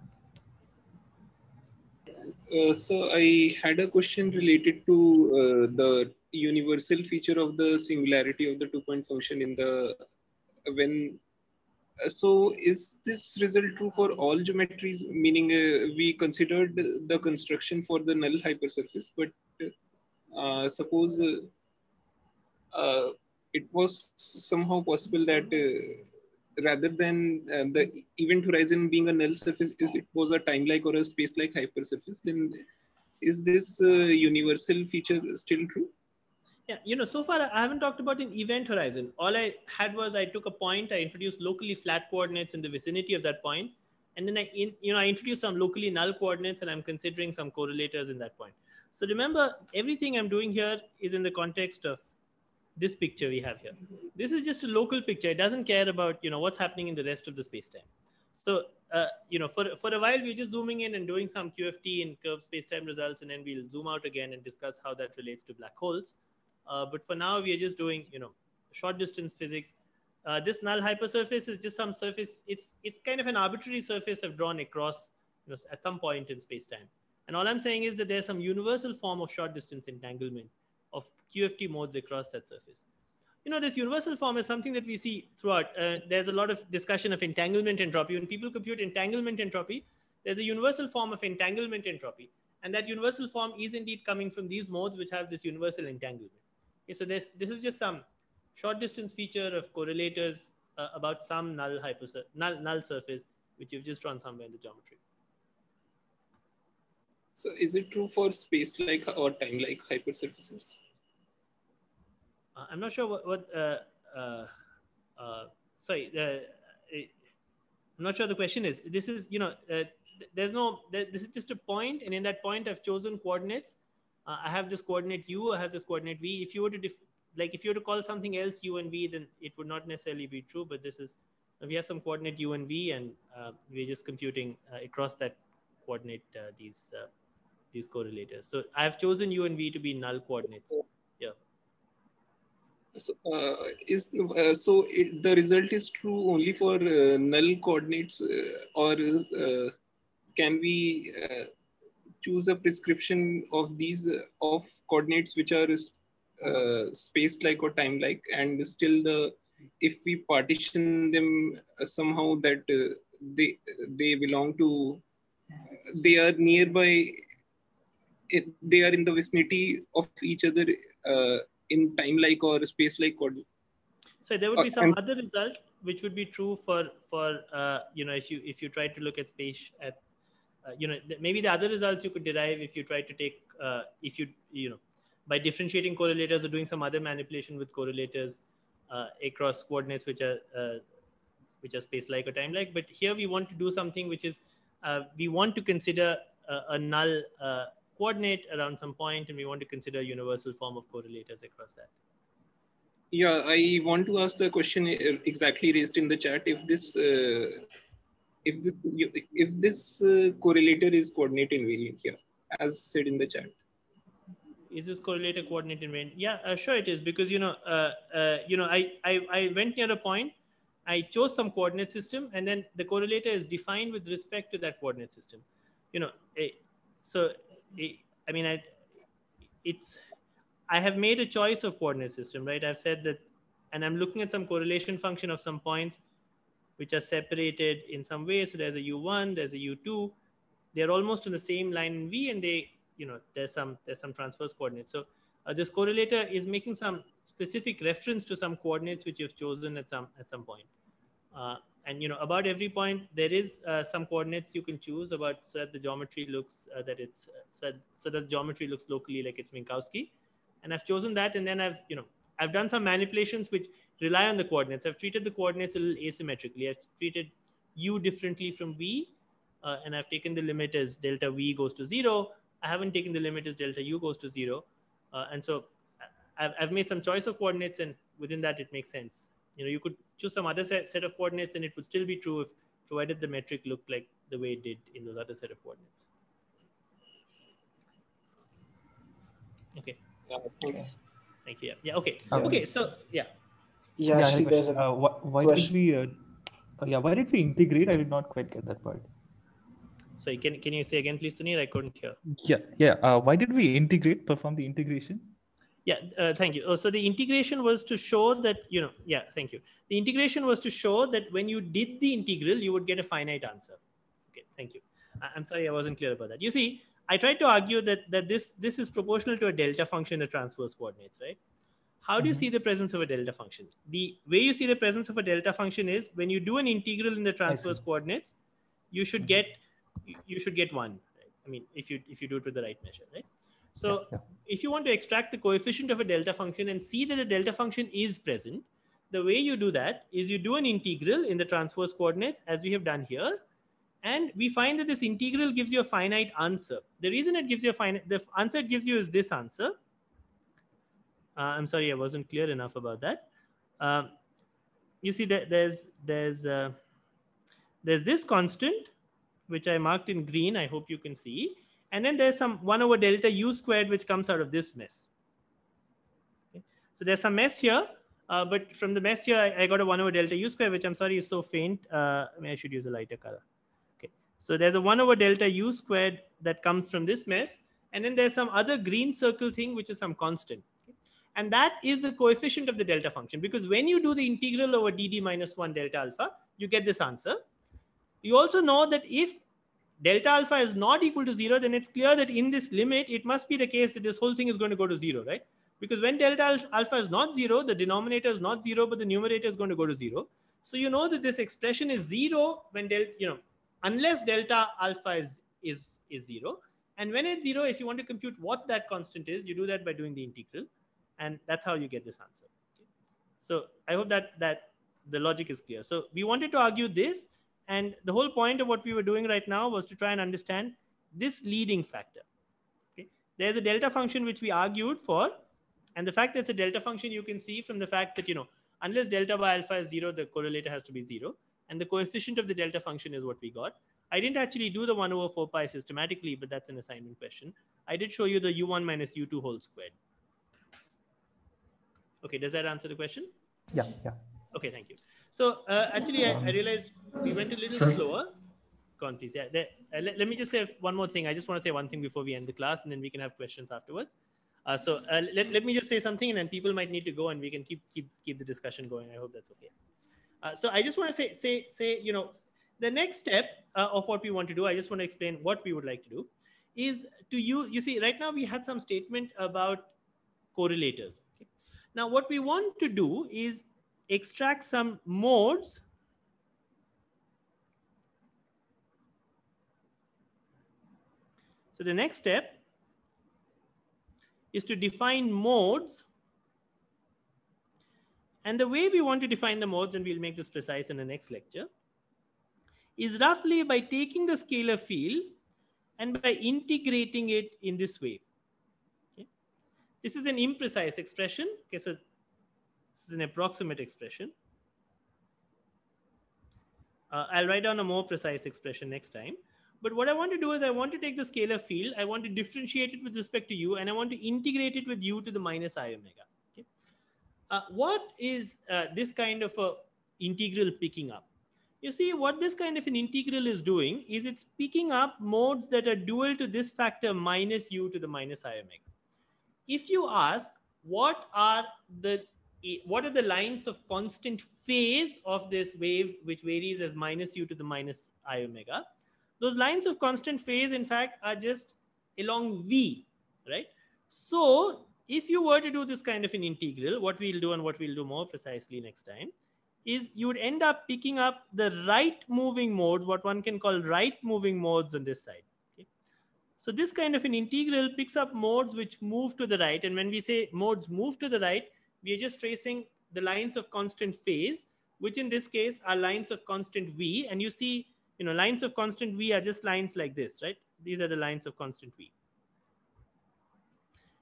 So I had a question related to the universal feature of the singularity of the 2-point function in the when. So is this result true for all geometries? Meaning we considered the construction for the null hypersurface, but suppose it was somehow possible that rather than the event horizon being a null surface, it was a time-like or a space-like hypersurface, then is this universal feature still true? Yeah, so far I haven't talked about an event horizon. All I had was I took a point, I introduced locally flat coordinates in the vicinity of that point, and then I introduced some locally null coordinates, and I'm considering some correlators in that point. So remember, everything I'm doing here is in the context of this picture we have here. This is just a local picture. It doesn't care about what's happening in the rest of the spacetime. So for a while we're just zooming in and doing some QFT and curved spacetime results, and then we'll zoom out again and discuss how that relates to black holes. But for now, we are just doing, short distance physics. This null hypersurface is just some surface. It's kind of an arbitrary surface I've drawn across, at some point in spacetime. And all I'm saying is that there's some universal form of short distance entanglement of QFT modes across that surface. This universal form is something that we see throughout. There's a lot of discussion of entanglement entropy. When people compute entanglement entropy, there's a universal form of entanglement entropy. And that universal form is indeed coming from these modes which have this universal entanglement. Okay, so this is just some short distance feature of correlators about some null surface, which you've just drawn somewhere in the geometry. So is it true for space-like or time-like hypersurfaces? I'm not sure sorry, I'm not sure the question is. This is, this is just a point, and in that point I've chosen coordinates. I have this coordinate U, I have this coordinate V. If you were to if you were to call something else U and V, then it would not necessarily be true, but this is, we have some coordinate U and V, and we're just computing across that coordinate these correlators. So I have chosen U and V to be null coordinates. Yeah. So, the result is true only for null coordinates, or can we choose a prescription of these of coordinates which are space-like or time-like, and still if we partition them somehow that they belong to, they are nearby, they are in the vicinity of each other in time-like or space-like coordinate. So there would be some other result which would be true for if you try to look at space at maybe the other results you could derive if you try to take, by differentiating correlators or doing some other manipulation with correlators across coordinates which are space-like or time-like. But here we want to do something which is, we want to consider a null coordinate around some point, and we want to consider a universal form of correlators across that. Yeah, I want to ask the question exactly raised in the chat. If this correlator is coordinate invariant here, as said in the chat. Is this correlator coordinate invariant? Yeah, sure it is, because I went near a point, I chose some coordinate system, and then the correlator is defined with respect to that coordinate system. I have made a choice of coordinate system, right? I've said that, and I'm looking at some correlation function of some points which are separated in some way. So there's a U1, there's a U2. They're almost on the same line in V, and they, there's some transverse coordinates. So this correlator is making some specific reference to some coordinates which you've chosen at some point. And about every point there is some coordinates you can choose about, so that the geometry looks so that the geometry looks locally like it's Minkowski. And I've chosen that, and then I've done some manipulations which rely on the coordinates. I've treated the coordinates a little asymmetrically. I've treated U differently from V, and I've taken the limit as delta V goes to 0. I haven't taken the limit as delta U goes to 0. And so I've made some choice of coordinates, and within that it makes sense. You could choose some other set of coordinates, and it would still be true if provided the metric looked like the way it did in those other set of coordinates. Okay. Thanks. Thank you. Yeah. Okay. Okay. So yeah. Yeah. Actually, there's a why did we integrate? I did not quite get that part. Sorry, can you say again, please, Tanir? I couldn't hear. Yeah. Why did we perform the integration? Yeah, thank you. So the integration was to show that, thank you. The integration was to show that when you did the integral, you would get a finite answer. Okay, thank you. I'm sorry, I wasn't clear about that. You see, I tried to argue that this is proportional to a delta function of transverse coordinates, right? How do you see the presence of a delta function? The way you see the presence of a delta function is when you do an integral in the transverse coordinates, you should get one. Right? I mean, if you do it with the right measure, right? So if you want to extract the coefficient of a delta function and see that a delta function is present, the way you do that is you do an integral in the transverse coordinates, as we have done here, and we find that this integral gives you a finite answer. The reason it gives you the answer it gives you is this answer. I'm sorry, I wasn't clear enough about that. You see that there's this constant, which I marked in green. I hope you can see. And then there's some 1 over delta U squared, which comes out of this mess. Okay. So there's some mess here, but from the mess here, I got a 1 over delta U squared, which I'm sorry is so faint. I should use a lighter color. Okay. So there's a 1 over delta U squared that comes from this mess. And then there's some other green circle thing, which is some constant. Okay. And that is the coefficient of the delta function, because when you do the integral over dd minus 1 delta alpha, you get this answer. You also know that if delta alpha is not equal to 0, then it's clear that in this limit, it must be the case that this whole thing is going to go to 0, right? Because when delta alpha is not 0, the denominator is not 0, but the numerator is going to go to 0. So you know that this expression is 0 when unless delta alpha is 0. And when it's 0, if you want to compute what that constant is, you do that by doing the integral. And that's how you get this answer. Okay. So I hope that the logic is clear. So we wanted to argue this. And the whole point of what we were doing right now was to try and understand this leading factor. Okay. There's a delta function which we argued for. And the fact that it's a delta function, you can see from the fact that, unless delta by alpha is 0, the correlator has to be 0. And the coefficient of the delta function is what we got. I didn't actually do the 1 over 4 pi systematically, but that's an assignment question. I did show you the U1 minus U2 whole squared. Okay, does that answer the question? Yeah. Okay, thank you. So actually, I realized we went a little slower. Go on, please. Yeah, let me just say one more thing. I just want to say one thing before we end the class, and then we can have questions afterwards. Let me just say something, and then people might need to go, and we can keep the discussion going. I hope that's okay. So I just want to say the next step of what we want to do. I just want to explain what we would like to do is to use. You see, right now we had some statement about correlators. Okay? Now, what we want to do is extract some modes So the next step is to define modes. And the way we want to define the modes, and we'll make this precise in the next lecture, is roughly by taking the scalar field and by integrating it in this way. Okay. This is an imprecise expression. Okay, so this is an approximate expression. I'll write down a more precise expression next time. But what I want to do is I want to take the scalar field, I want to differentiate it with respect to u, and I want to integrate it with u to the minus I omega. Okay. What is this kind of a integral picking up? You see, what this kind of an integral is doing is it's picking up modes that are dual to this factor minus u to the minus I omega. If you ask what are the lines of constant phase of this wave, which varies as minus u to the minus I omega, those lines of constant phase, in fact, are just along v, right? So if you were to do this kind of an integral, what we'll do and what we'll do more precisely next time is you would end up picking up the right moving modes, what one can call right moving modes on this side. Okay? So this kind of an integral picks up modes which move to the right. And when we say modes move to the right, we are just tracing the lines of constant phase, which in this case are lines of constant v. And you see, lines of constant v are just lines like this, right? These are the lines of constant v.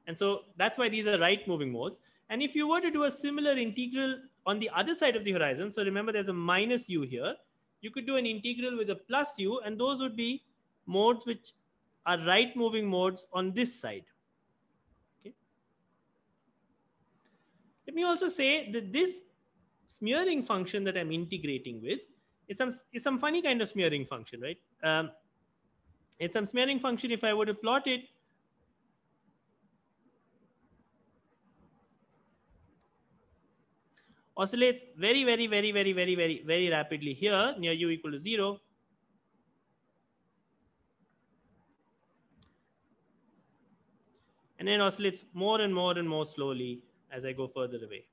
And so that's why these are right moving modes. And if you were to do a similar integral on the other side of the horizon, so remember there's a minus u here, you could do an integral with a plus u, and those would be modes which are right moving modes on this side. Okay. Let me also say that this smearing function that I'm integrating with is some funny kind of smearing function, right? It's some smearing function. If I were to plot it, oscillates very, very, very, very, very, very, very rapidly here near u equal to 0. And then oscillates more and more and more slowly as I go further away.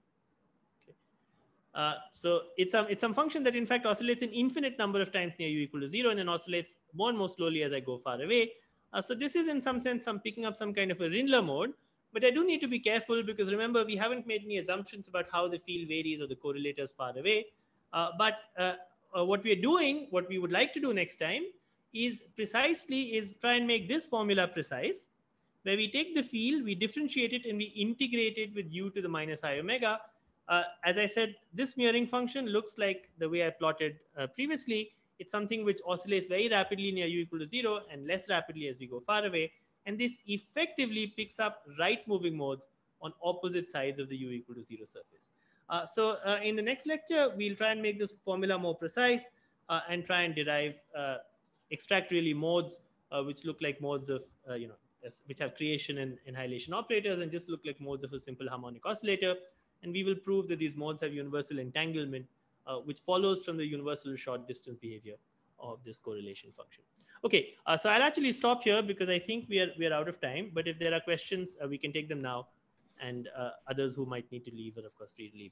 So it's some function that in fact oscillates an infinite number of times near u equal to 0 and then oscillates more and more slowly as I go far away. So this is in some sense picking up some kind of a Rindler mode, but I do need to be careful because remember we haven't made any assumptions about how the field varies or the correlators far away. But what we are doing, what we would like to do next time is try and make this formula precise, where we take the field, we differentiate it, and we integrate it with u to the minus I omega. As I said, this smearing function looks like the way I plotted previously. It's something which oscillates very rapidly near u equal to 0 and less rapidly as we go far away. And this effectively picks up right moving modes on opposite sides of the u equal to 0 surface. So in the next lecture, we'll try and make this formula more precise and try and derive, extract really modes which look like modes of, which have creation and annihilation operators and just look like modes of a simple harmonic oscillator. And we will prove that these modes have universal entanglement, which follows from the universal short distance behavior of this correlation function. Okay, so I'll actually stop here because I think we are out of time. But if there are questions, we can take them now. And others who might need to leave are, of course, free to leave.